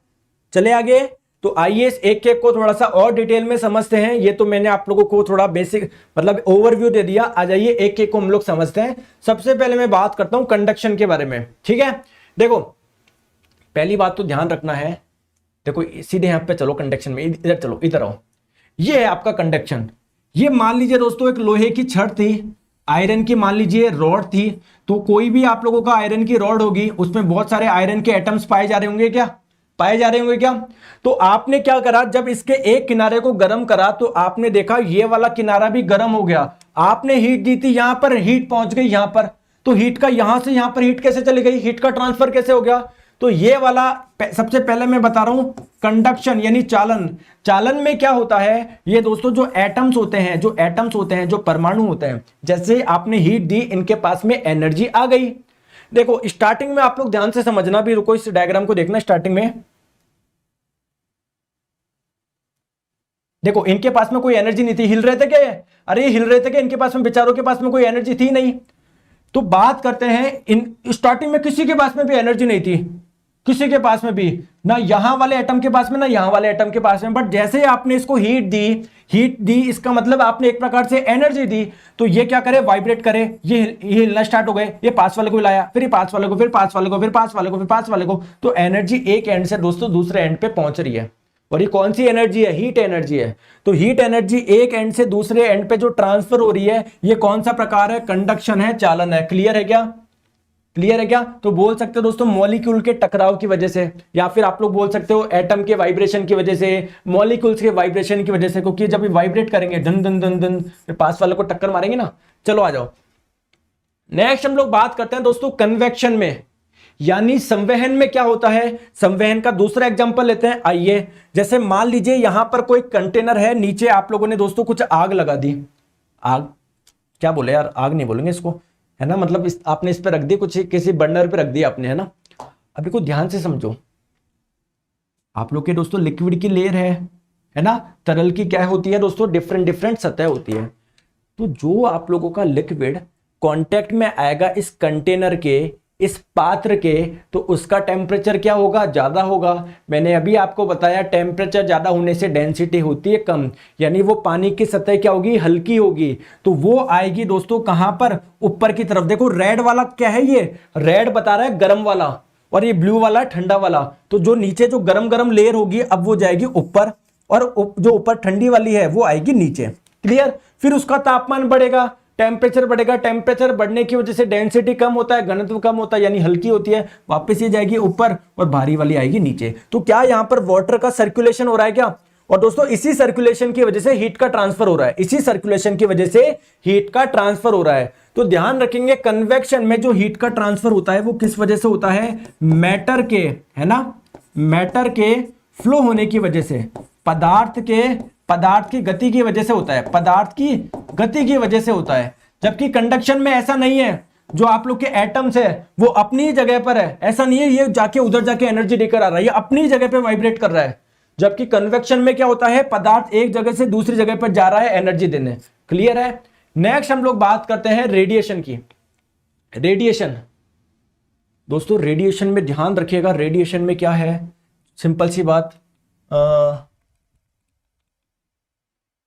चले आगे। तो आइए एक एक को थोड़ा सा और डिटेल में समझते हैं। ये तो मैंने आप लोगों को थोड़ा बेसिक मतलब ओवरव्यू दे दिया। आ जाइए एक एक को हम लोग समझते हैं। सबसे पहले मैं बात करता हूं कंडक्शन के बारे में। ठीक है, देखो पहली बात तो ध्यान रखना है, देखो सीधे यहां पे चलो, कंडक्शन में इधर चलो, इधर आओ। ये है आपका कंडक्शन। ये मान लीजिए दोस्तों एक लोहे की छड़ थी, आयरन की मान लीजिए रॉड थी। तो कोई भी आप लोगों का आयरन की रॉड होगी, उसमें बहुत सारे आयरन के एटम्स पाए जा रहे होंगे क्या? पाए जा रहे होंगे क्या? तो आपने क्या करा, जब इसके एक किनारे को गर्म करा तो आपने देखा ये वाला किनारा भी गर्म हो गया। आपने हीट दी थी, यहां पर हीट पहुंच गई यहां पर, तो हीट का यहां से यहां पर हीट कैसे चली गई? हीट का ट्रांसफर कैसे हो गया? तो ये वाला सबसे पहले मैं बता रहा हूं कंडक्शन यानी चालन। चालन में क्या होता है? ये दोस्तों जो एटम्स होते हैं, जो परमाणु होते हैं, जैसे आपने हीट दी, इनके पास में एनर्जी आ गई। देखो स्टार्टिंग में आप लोग ध्यान से समझना, भी रुको इस डायग्राम को देखना। स्टार्टिंग में देखो इनके पास में कोई एनर्जी नहीं थी, हिल रहे थे क्या ये? अरे हिल रहे थे क्या? इनके पास में, बेचारों के पास में कोई एनर्जी थी नहीं। तो बात करते हैं इन स्टार्टिंग में किसी के पास में भी एनर्जी नहीं थी, किसी के पास में भी, ना यहां वाले एटम के पास में ना यहां वाले एटम के पास में। बट जैसे ही आपने इसको हीट दी, इसका मतलब आपने एक प्रकार से एनर्जी दी, तो ये क्या करे? वाइब्रेट करे, ये हिलना स्टार्ट हो गए। ये पास वाले को लाया, फिर ये पास वाले को, फिर पास वाले को, फिर पास वाले को, फिर पास वाले को। तो एनर्जी एक एंड से दोस्तों दूसरे एंड पे पहुंच रही है। और ये कौन सी एनर्जी है? हीट एनर्जी है। तो हीट एनर्जी एक एंड से दूसरे एंड पे जो ट्रांसफर हो रही है, ये कौन सा प्रकार है? कंडक्शन है, चालन है। क्लियर है क्या? क्लियर है क्या? तो बोल सकते हो दोस्तों मॉलिक्यूल के टकराव की वजह से, या फिर आप लोग बोल सकते हो एटम के वाइब्रेशन की वजह से, मॉलिक्यूल्स के वाइब्रेशन की वजह से, क्योंकि जब ये वाइब्रेट करेंगे धन धन धन धन, फिर पास वाले को टक्कर मारेंगे ना। चलो आ जाओ, नेक्स्ट हम लोग बात करते हैं दोस्तों कन्वेक्शन में, यानी संवहन में क्या होता है। संवहन का दूसरा एग्जांपल लेते हैं। आइए, जैसे मान लीजिए यहां पर कोई कंटेनर है, नीचे आप लोगों ने दोस्तों कुछ आग लगा दी। आग क्या बोले यार, आग नहीं बोलेंगे इसको, है ना, मतलब आपने इस पे रख दी, कुछ किसी बर्नर पे रख दी आपने, है ना। अभी को ध्यान से समझो, आप लोग के दोस्तों लिक्विड की लेयर है ना, तरल की क्या होती है दोस्तों? डिफरेंट डिफरेंट सतह होती है। तो जो आप लोगों का लिक्विड कांटेक्ट में आएगा इस कंटेनर के, इस पात्र के, तो उसका टेम्परेचर क्या होगा? ज्यादा होगा। मैंने अभी आपको बताया टेम्परेचर ज्यादा होने से डेंसिटी होती है कम, यानी वो पानी की सतह क्या होगी? हल्की होगी। तो वो आएगी दोस्तों कहां पर? ऊपर की तरफ। देखो रेड वाला क्या है? ये रेड बता रहा है गर्म वाला, और ये ब्लू वाला ठंडा वाला। तो जो नीचे जो गरम गरम लेयर होगी, अब वो जाएगी ऊपर, और जो ऊपर ठंडी वाली है वो आएगी नीचे। क्लियर? फिर उसका तापमान बढ़ेगा, टेम्परेचर बढ़ेगा। टेम्परेचर बढ़ने की वजह से डेंसिटी कम होता है, घनत्व कम होता है, यानी हल्की होती है। वापस ये जाएगी ऊपर और भारी वाली आएगी नीचे। तो क्या यहां पर वाटर का सर्कुलेशन हो रहा है क्या? और दोस्तों इसी सर्कुलेशन की वजह से हीट का ट्रांसफर हो रहा है, इसी सर्कुलेशन की वजह से हीट का ट्रांसफर हो रहा है। तो ध्यान रखेंगे कन्वेक्शन में जो हीट का ट्रांसफर होता है वो किस वजह से होता है? मैटर के, है ना, मैटर के फ्लो होने की वजह से, पदार्थ की गति की वजह से होता है, पदार्थ की गति की वजह से होता है। जबकि कंडक्शन में ऐसा नहीं है, जो आप लोग के एटम्स है वो अपनी जगह पर है, ऐसा नहीं है ये जाके उधर जाके एनर्जी देकर आ रहा है, ये अपनी जगह पे वाइब्रेट कर रहा है। जबकि कन्वेक्शन में क्या होता है? पदार्थ एक जगह से दूसरी जगह पर जा रहा है एनर्जी देने। क्लियर है? नेक्स्ट हम लोग बात करते हैं रेडिएशन की। रेडिएशन दोस्तों, रेडिएशन में ध्यान रखिएगा, रेडिएशन में क्या है? सिंपल सी बात,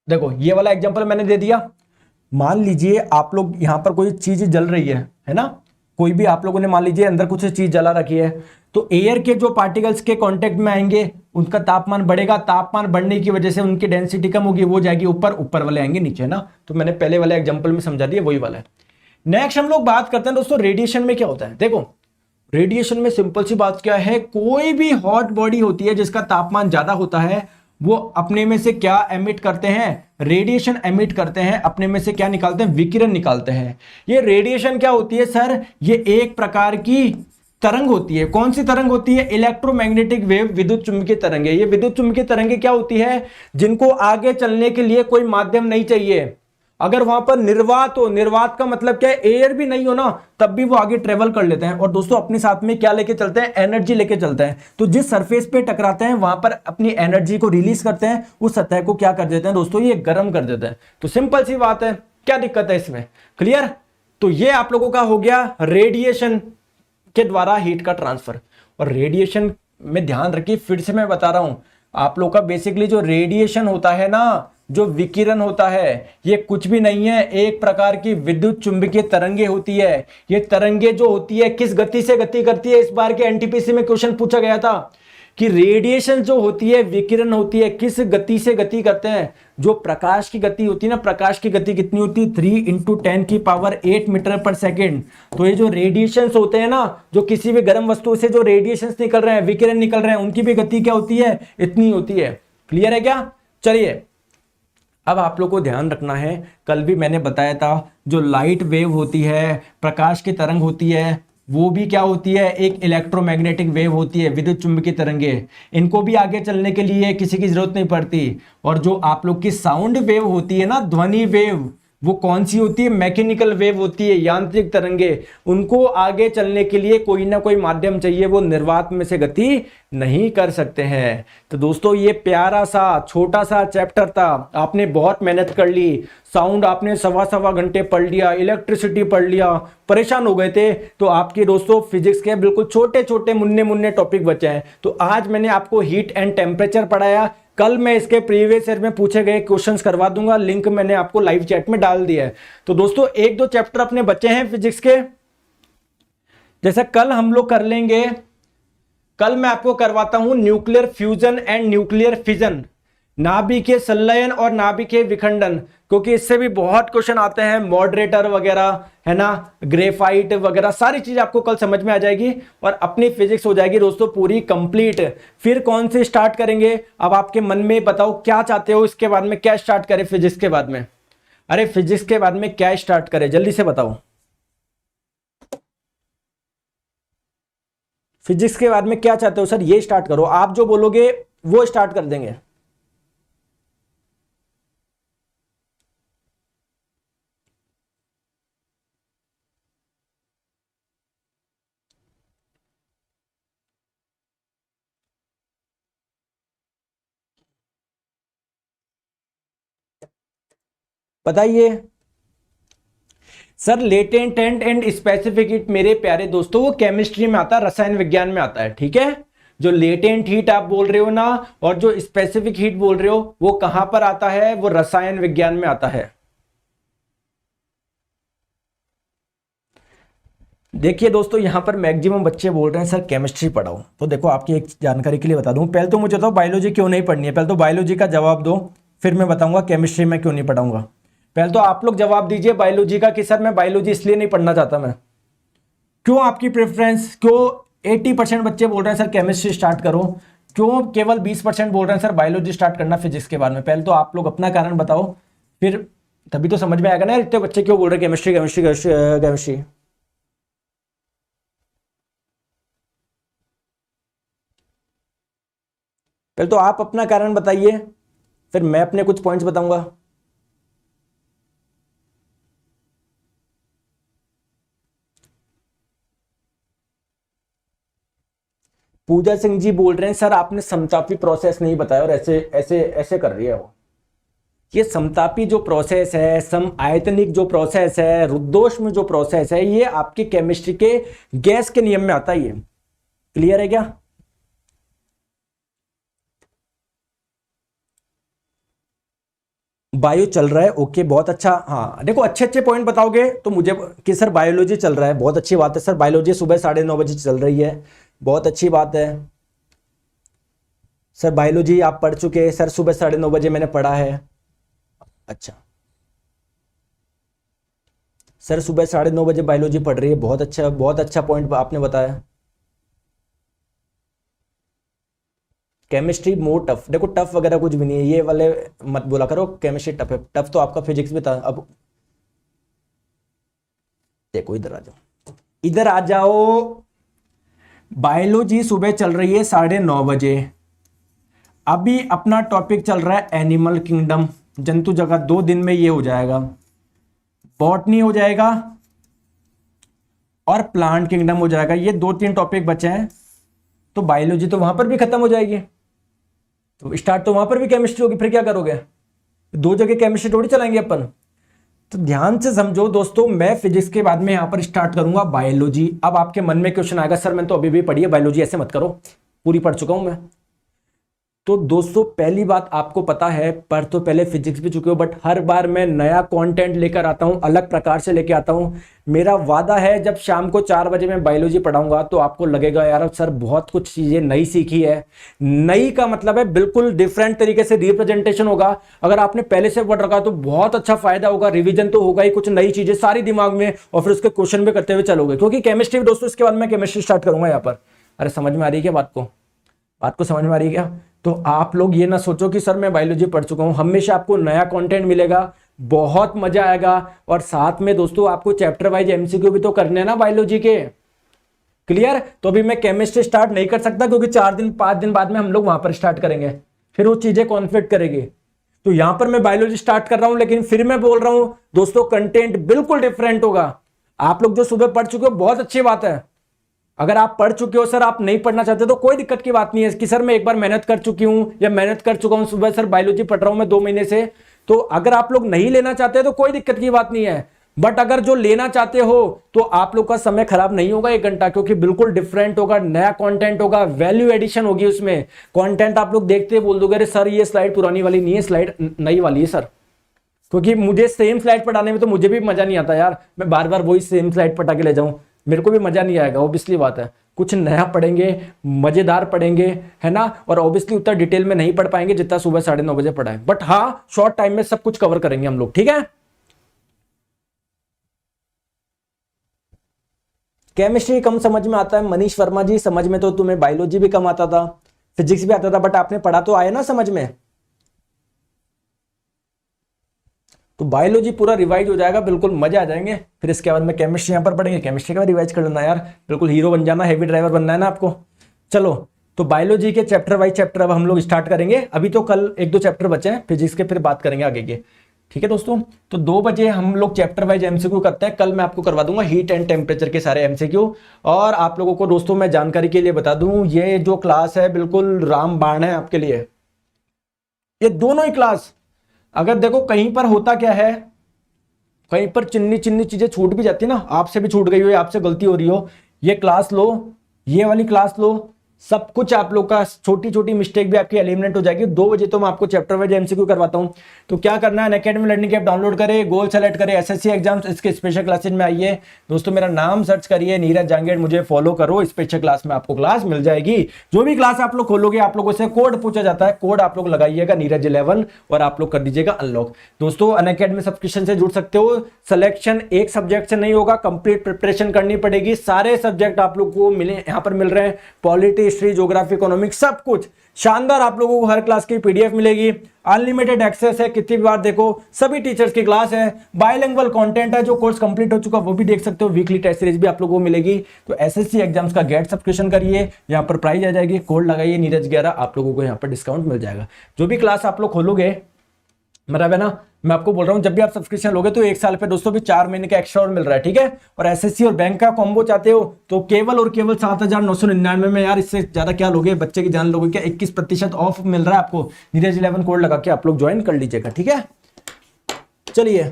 देखो ये वाला एग्जांपल मैंने दे दिया। मान लीजिए आप लोग यहां पर कोई चीज जल रही है ना, कोई भी आप लोगों ने मान लीजिए अंदर कुछ चीज जला रखी है, तो एयर के जो पार्टिकल्स के कांटेक्ट में आएंगे उनका तापमान बढ़ेगा, तापमान बढ़ने की वजह से उनकी डेंसिटी कम होगी, वो जाएगी ऊपर, ऊपर वाले आएंगे नीचे ना। तो मैंने पहले वाले एग्जांपल में समझा दिया, वही वाला है। नेक्स्ट हम लोग बात करते हैं दोस्तों रेडिएशन में क्या होता है। देखो रेडिएशन में सिंपल सी बात क्या है, कोई भी हॉट बॉडी होती है जिसका तापमान ज्यादा होता है, वो अपने में से क्या एमिट करते हैं? रेडिएशन एमिट करते हैं। अपने में से क्या निकालते हैं? विकिरण निकालते हैं। ये रेडिएशन क्या होती है सर? ये एक प्रकार की तरंग होती है। कौन सी तरंग होती है? इलेक्ट्रोमैग्नेटिक वेव, विद्युत चुंबकीय तरंगे। ये विद्युत चुंबकीय तरंगे क्या होती है? जिनको आगे चलने के लिए कोई माध्यम नहीं चाहिए। अगर वहां पर निर्वात हो, निर्वात का मतलब क्या है? एयर भी नहीं हो ना, तब भी वो आगे ट्रेवल कर लेते हैं। और दोस्तों अपने साथ में क्या लेके चलते हैं? एनर्जी लेके चलते हैं। तो जिस सरफेस पे टकराते हैं वहां पर अपनी एनर्जी को रिलीज करते हैं, उस सतह को क्या कर देते हैं दोस्तों? ये गर्म कर देते हैं। तो सिंपल सी बात है, क्या दिक्कत है इसमें? क्लियर? तो ये आप लोगों का हो गया रेडिएशन के द्वारा हीट का ट्रांसफर। और रेडिएशन में ध्यान रखिए, फिर से मैं बता रहा हूं आप लोग का, बेसिकली जो रेडिएशन होता है ना, जो विकिरण होता है, ये कुछ भी नहीं है, एक प्रकार की विद्युत चुंबकीय तरंगे होती है। ये तरंगे जो होती है किस गति से गति करती है? इस बार के एनटीपीसी में क्वेश्चन पूछा गया था कि रेडिएशन जो होती है, विकिरण होती है, किस गति से गति करते हैं? जो प्रकाश की गति होती है ना, प्रकाश की गति कितनी होती है? 3 × 10⁸ मीटर पर सेकेंड। तो ये जो रेडिएशन होते हैं ना, जो किसी भी गर्म वस्तु से जो रेडिएशन निकल रहे हैं, विकिरण निकल रहे हैं, उनकी भी गति क्या होती है? इतनी होती है। क्लियर है क्या? चलिए अब आप लोग को ध्यान रखना है, कल भी मैंने बताया था, जो लाइट वेव होती है, प्रकाश की तरंग होती है, वो भी क्या होती है? एक इलेक्ट्रोमैग्नेटिक वेव होती है, विद्युत चुंबकीय तरंगे। इनको भी आगे चलने के लिए किसी की जरूरत नहीं पड़ती। और जो आप लोग की साउंड वेव होती है ना, ध्वनि वेव, वो कौन सी होती है? मैकेनिकल वेव होती है, यांत्रिक तरंगे। उनको आगे चलने के लिए कोई ना कोई माध्यम चाहिए, वो निर्वात में से गति नहीं कर सकते हैं। तो दोस्तों ये प्यारा सा छोटा सा चैप्टर था, आपने बहुत मेहनत कर ली। साउंड आपने सवा घंटे पढ़ लिया, इलेक्ट्रिसिटी पढ़ लिया, परेशान हो गए थे। तो आपके दोस्तों फिजिक्स के बिल्कुल छोटे छोटे मुन्ने मुन्ने टॉपिक बचे हैं। तो आज मैंने आपको हीट एंड टेम्परेचर पढ़ाया। कल मैं इसके प्रीवियस ईयर में पूछे गए क्वेश्चंस करवा दूंगा, लिंक मैंने आपको लाइव चैट में डाल दिया है। तो दोस्तों एक दो चैप्टर अपने बचे हैं फिजिक्स के, जैसे कल हम लोग कर लेंगे। कल मैं आपको करवाता हूं nuclear fusion and nuclear fission, नाभिकीय संलयन और नाभिकीय विखंडन, क्योंकि इससे भी बहुत क्वेश्चन आते हैं। मॉडरेटर वगैरह है ना, ग्रेफाइट वगैरह सारी चीज आपको कल समझ में आ जाएगी और अपनी फिजिक्स हो जाएगी दोस्तों पूरी कंप्लीट। फिर कौन से स्टार्ट करेंगे? अब आपके मन में बताओ क्या चाहते हो, इसके बाद में क्या स्टार्ट करें फिजिक्स के बाद में? अरे फिजिक्स के बाद में क्या स्टार्ट करें, जल्दी से बताओ। फिजिक्स के बाद में क्या चाहते हो? सर ये स्टार्ट करो, आप जो बोलोगे वो स्टार्ट कर देंगे। बताइए sir. Latent and specific heat मेरे प्यारे दोस्तों वो केमिस्ट्री में आता है, रसायन विज्ञान में आता है, ठीक है। जो लेटेंट हीट आप बोल रहे हो ना और जो स्पेसिफिक हीट बोल रहे हो वो कहां पर आता है? वो रसायन विज्ञान में आता है। देखिए दोस्तों यहां पर मैक्सिमम बच्चे बोल रहे हैं सर केमिस्ट्री पढ़ाओ। तो देखो आपकी एक जानकारी के लिए बता दूं, पहले तो मुझे तो बायोलॉजी क्यों नहीं पढ़नी है, पहले तो बायोलॉजी का जवाब दो, फिर मैं बताऊंगा केमिस्ट्री में क्यों नहीं पढ़ाऊंगा। पहले तो आप लोग जवाब दीजिए बायोलॉजी का कि सर मैं बायोलॉजी इसलिए नहीं पढ़ना चाहता। मैं क्यों, आपकी प्रेफरेंस क्यों? 80% बच्चे बोल रहे हैं सर केमिस्ट्री स्टार्ट करो, क्यों केवल 20% बोल रहे हैं सर बायोलॉजी स्टार्ट करना फिजिक्स के बाद में? पहले तो आप लोग अपना कारण बताओ, फिर तभी तो समझ में आएगा ना इतने बच्चे क्यों बोल रहे हैं केमिस्ट्री केमिस्ट्री केमिस्ट्री। पहले तो आप अपना कारण बताइए, फिर मैं अपने कुछ पॉइंट्स बताऊंगा। पूजा सिंह जी बोल रहे हैं सर आपने समतापी प्रोसेस नहीं बताया और ऐसे ऐसे ऐसे कर रही है वो। ये समतापी जो प्रोसेस है, सम आयतनिक जो प्रोसेस है, रुद्धोष्म में जो प्रोसेस है, ये आपके केमिस्ट्री के गैस के नियम में आता है। ये क्लियर है क्या? बायो चल रहा है, ओके बहुत अच्छा। हाँ देखो अच्छे अच्छे पॉइंट बताओगे तो मुझे कि सर बायोलॉजी चल रहा है, बहुत अच्छी बात है सर। बायोलॉजी सुबह 9:30 बजे चल रही है, बहुत अच्छी बात है सर। बायोलॉजी आप पढ़ चुके हैं सर, सुबह 9:30 बजे मैंने पढ़ा है। अच्छा सर सुबह 9:30 बजे बायोलॉजी पढ़ रही है, बहुत अच्छा पॉइंट आपने बताया। केमिस्ट्री मोर टफ, देखो टफ वगैरह कुछ भी नहीं है, ये वाले मत बोला करो केमिस्ट्री टफ है। टफ तो आपका फिजिक्स भी था। अब देखो इधर आ जाओ, इधर आ जाओ। बायोलॉजी सुबह चल रही है 9:30 बजे। अभी अपना टॉपिक चल रहा है एनिमल किंगडम, जंतु जगत। 2 दिन में ये हो जाएगा, बॉटनी हो जाएगा और प्लांट किंगडम हो जाएगा। ये 2-3 टॉपिक बचे हैं, तो बायोलॉजी तो वहां पर भी खत्म हो जाएगी, तो स्टार्ट तो वहां पर भी केमिस्ट्री होगी। फिर क्या करोगे? 2 जगह केमिस्ट्री थोड़ी चलाएंगे अपन। तो ध्यान से समझो दोस्तों, मैं फिजिक्स के बाद में यहां पर स्टार्ट करूंगा बायोलॉजी। अब आपके मन में क्वेश्चन आएगा सर मैंने तो अभी भी पढ़ी है बायोलॉजी, ऐसे मत करो, पूरी पढ़ चुका हूं मैं। तो दोस्तों पहली बात आपको पता है, पर तो पहले फिजिक्स भी चुके हो, बट हर बार मैं नया कंटेंट लेकर आता हूं, अलग प्रकार से लेकर आता हूं। मेरा वादा है जब शाम को 4 बजे मैं बायोलॉजी पढ़ाऊंगा तो आपको लगेगा यार सर बहुत कुछ चीजें नई सीखी है। नई का मतलब है बिल्कुल डिफरेंट तरीके से रिप्रेजेंटेशन होगा। अगर आपने पहले से पढ़ रखा तो बहुत अच्छा फायदा होगा, रिविजन तो होगा ही, कुछ नई चीजें सारी दिमाग में, और फिर उसके क्वेश्चन भी करते हुए चलोगे। क्योंकि केमिस्ट्री दोस्तों इसके बाद मैं केमिस्ट्री स्टार्ट करूंगा यहाँ पर। अरे समझ में आ रही है क्या बात को समझ में आ रही है क्या? तो आप लोग ये ना सोचो कि सर मैं बायोलॉजी पढ़ चुका हूं, हमेशा आपको नया कंटेंट मिलेगा, बहुत मजा आएगा। और साथ में दोस्तों आपको चैप्टर वाइज एमसीक्यू भी तो करने हैं ना बायोलॉजी के। क्लियर? तो अभी मैं केमिस्ट्री स्टार्ट नहीं कर सकता क्योंकि 4 दिन 5 दिन बाद में हम लोग वहां पर स्टार्ट करेंगे, फिर वो चीजें कॉन्फ्लिक्ट करेगी। तो यहां पर मैं बायोलॉजी स्टार्ट कर रहा हूं, लेकिन फिर मैं बोल रहा हूं दोस्तों कंटेंट बिल्कुल डिफरेंट होगा। आप लोग जो सुबह पढ़ चुके हो बहुत अच्छी बात है। अगर आप पढ़ चुके हो सर, आप नहीं पढ़ना चाहते तो कोई दिक्कत की बात नहीं है कि सर मैं एक बार मेहनत कर चुकी हूं या मेहनत कर चुका हूं सुबह सर बायोलॉजी पढ़ रहा हूं मैं 2 महीने से। तो अगर आप लोग नहीं लेना चाहते तो कोई दिक्कत की बात नहीं है, बट अगर जो लेना चाहते हो तो आप लोग का समय खराब नहीं होगा 1 घंटा, क्योंकि बिल्कुल डिफरेंट होगा, नया कंटेंट होगा, वैल्यू एडिशन होगी उसमें। कंटेंट आप लोग देखते बोल दोगे अरे सर ये स्लाइड पुरानी वाली नहीं है, स्लाइड नई वाली है सर। क्योंकि मुझे सेम स्लाइड पढ़ाने में तो मुझे भी मजा नहीं आता यार, मैं बार बार वही सेम स्लाइड पढ़ा के ले जाऊं, मेरे को भी मजा नहीं आएगा। ऑब्वियसली बात है, कुछ नया पढ़ेंगे, मजेदार पढ़ेंगे, है ना। और ऑब्वियसली उतना डिटेल में नहीं पढ़ पाएंगे जितना सुबह 9:30 बजे पढ़ा है, बट हाँ शॉर्ट टाइम में सब कुछ कवर करेंगे हम लोग, ठीक है। केमिस्ट्री कम समझ में आता है मनीष वर्मा जी, समझ में तो तुम्हें बायोलॉजी भी कम आता था, फिजिक्स भी आता था, बट आपने पढ़ा तो आया ना समझ में। तो बायोलॉजी पूरा रिवाइज हो जाएगा, बिल्कुल मजे आ जाएंगे। फिर इसके बाद में केमिस्ट्री यहाँ पर पढ़ेंगे, केमिस्ट्री का रिवाइज कर लेना यार, बिल्कुल हीरो बन जाना, हेवी ड्राइवर बनना है ना आपको। चलो तो बायोलॉजी के चैप्टर वाइज चैप्टर अब हम लोग स्टार्ट करेंगे। अभी तो कल 1-2 चैप्टर बचे हैं फिजिक्स के, फिर बात करेंगे आगे के, ठीक है दोस्तों। तो 2 बजे हम लोग चैप्टर वाइज एमसीक्यू करते हैं। कल मैं आपको करवा दूंगा हीट एंड टेम्परेचर के सारे एमसीक्यू। और आप लोगों को दोस्तों मैं जानकारी के लिए बता दूं, ये जो क्लास है बिल्कुल रामबाण है आपके लिए, ये दोनों ही क्लास। अगर देखो कहीं पर होता क्या है, कहीं पर चिन्नी चिन्नी चीजें छूट भी जाती है ना, आपसे भी छूट गई हो, आपसे गलती हो रही हो, ये क्लास लो, ये वाली क्लास लो, सब कुछ आप लोग का छोटी छोटी मिस्टेक भी आपकी एलिमिनेट हो जाएगी। 2 बजे तो मैं आपको चैप्टर वाइज एमसीक्यू करवाता हूं। तो क्या करना है, अनअकैडमी लर्निंग ऐप डाउनलोड करें, गोल सेलेक्ट करें, एसएससी एग्जाम्स इसके स्पेशल क्लासेज में आइए दोस्तों, मेरा नाम सर्च करिए नीरज जांगेड़, मुझे फॉलो करो, स्पेशल क्लास में आपको क्लास मिल जाएगी। जो भी क्लास आप लोग खोलोगे आप लोगों से कोड पूछा जाता है, कोड आप लोग लगाइएगा नीरज 11 और आप लोग कर दीजिएगा अनलॉक। दोस्तों अनअकैडमी सब्सक्रिप्शन से जुड़ सकते हो, सिलेक्शन एक सब्जेक्ट से नहीं होगा, कंप्लीट प्रिपरेशन करनी पड़ेगी। सारे सब्जेक्ट आप लोग को मिले यहाँ पर मिल रहे हैं, पॉलिटी, हिस्ट्री, ज्योग्राफी, इकोनॉमिक्स, सब कुछ शानदार। आप लोगों को हर क्लास की पीडीएफ मिलेगी, अनलिमिटेड एक्सेस है, कितनी भी बार देखो, सभी टीचर्स की क्लास है, बाइलिंगुअल कंटेंट है, जो कोर्स कंप्लीट हो चुका वो भी देख सकते हो, वीकली टेस्ट सीरीज भी आप लोगों को मिलेगी। तो एसएससी एग्जाम्स का गेट सब्सक्रिप्शन करिए, यहाँ पर प्राइस आ जाएगी, कोड लगाइए नीरज 11, आप लोगों को यहाँ पर डिस्काउंट मिल जाएगा। जो भी क्लास आप लोग खोलोगे, मतलब है ना, मैं आपको बोल रहा हूं जब भी आप सब्सक्रिप्शन लोगे तो 1 साल पे दोस्तों भी 4 महीने का एक्स्ट्रा और मिल रहा है, ठीक है। और एसएससी और बैंक का कॉम्बो चाहते हो तो केवल और केवल 7,999 में, यार इससे ज्यादा क्या लोगे, बच्चे की जान लोगे क्या, 21% ऑफ मिल रहा है आपको, नीरज 11 कोड लगा के आप लोग ज्वाइन कर लीजिएगा, ठीक है। चलिए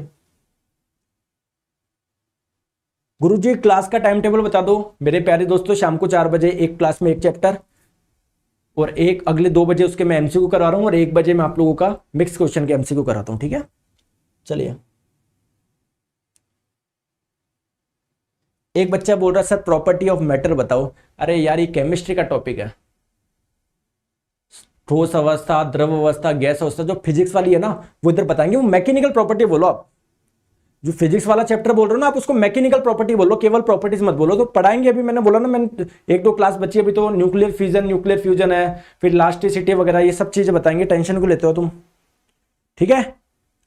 गुरुजी क्लास का टाइम टेबल बता दो मेरे प्यारे दोस्तों। शाम को 4 बजे एक क्लास में 1 चैप्टर, और एक अगले 2 बजे उसके मैं एमसीक्यू करा रहा हूं, और 1 बजे मैं आप लोगों का मिक्स क्वेश्चन के एमसीक्यू कराता हूं, ठीक है। चलिए एक बच्चा बोल रहा है सर प्रॉपर्टी ऑफ मैटर बताओ। अरे यार ये केमिस्ट्री का टॉपिक है, ठोस अवस्था, द्रव अवस्था, गैस अवस्था, जो फिजिक्स वाली है ना वो इधर बताएंगे। वो मैकेनिकल प्रॉपर्टी बोलो आप, जो फिजिक्स वाला चैप्टर बोल रहे हो ना आप उसको मैकेनिकल प्रॉपर्टी बोलो, केवल प्रॉपर्टीज मत बोलो। तो पढ़ाएंगे अभी, मैंने बोला ना, मैंने 1-2 क्लास बची अभी, तो न्यूक्लियर फिजन, न्यूक्लियर फ्यूजन है, फिर इलास्टिसिटी वगैरह, ये सब चीजें बताएंगे। टेंशन को लेते हो तुम, ठीक है।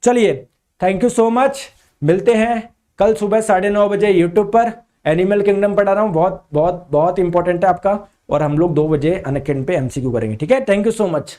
चलिए थैंक यू सो मच, मिलते हैं कल सुबह 9:30 बजे यूट्यूब पर। एनिमल किंगडम पढ़ा रहा हूँ, बहुत बहुत बहुत इंपॉर्टेंट है आपका, और हम लोग 2 बजे अनअकैडमी पे एमसीक्यू करेंगे, ठीक है। Thank you so much.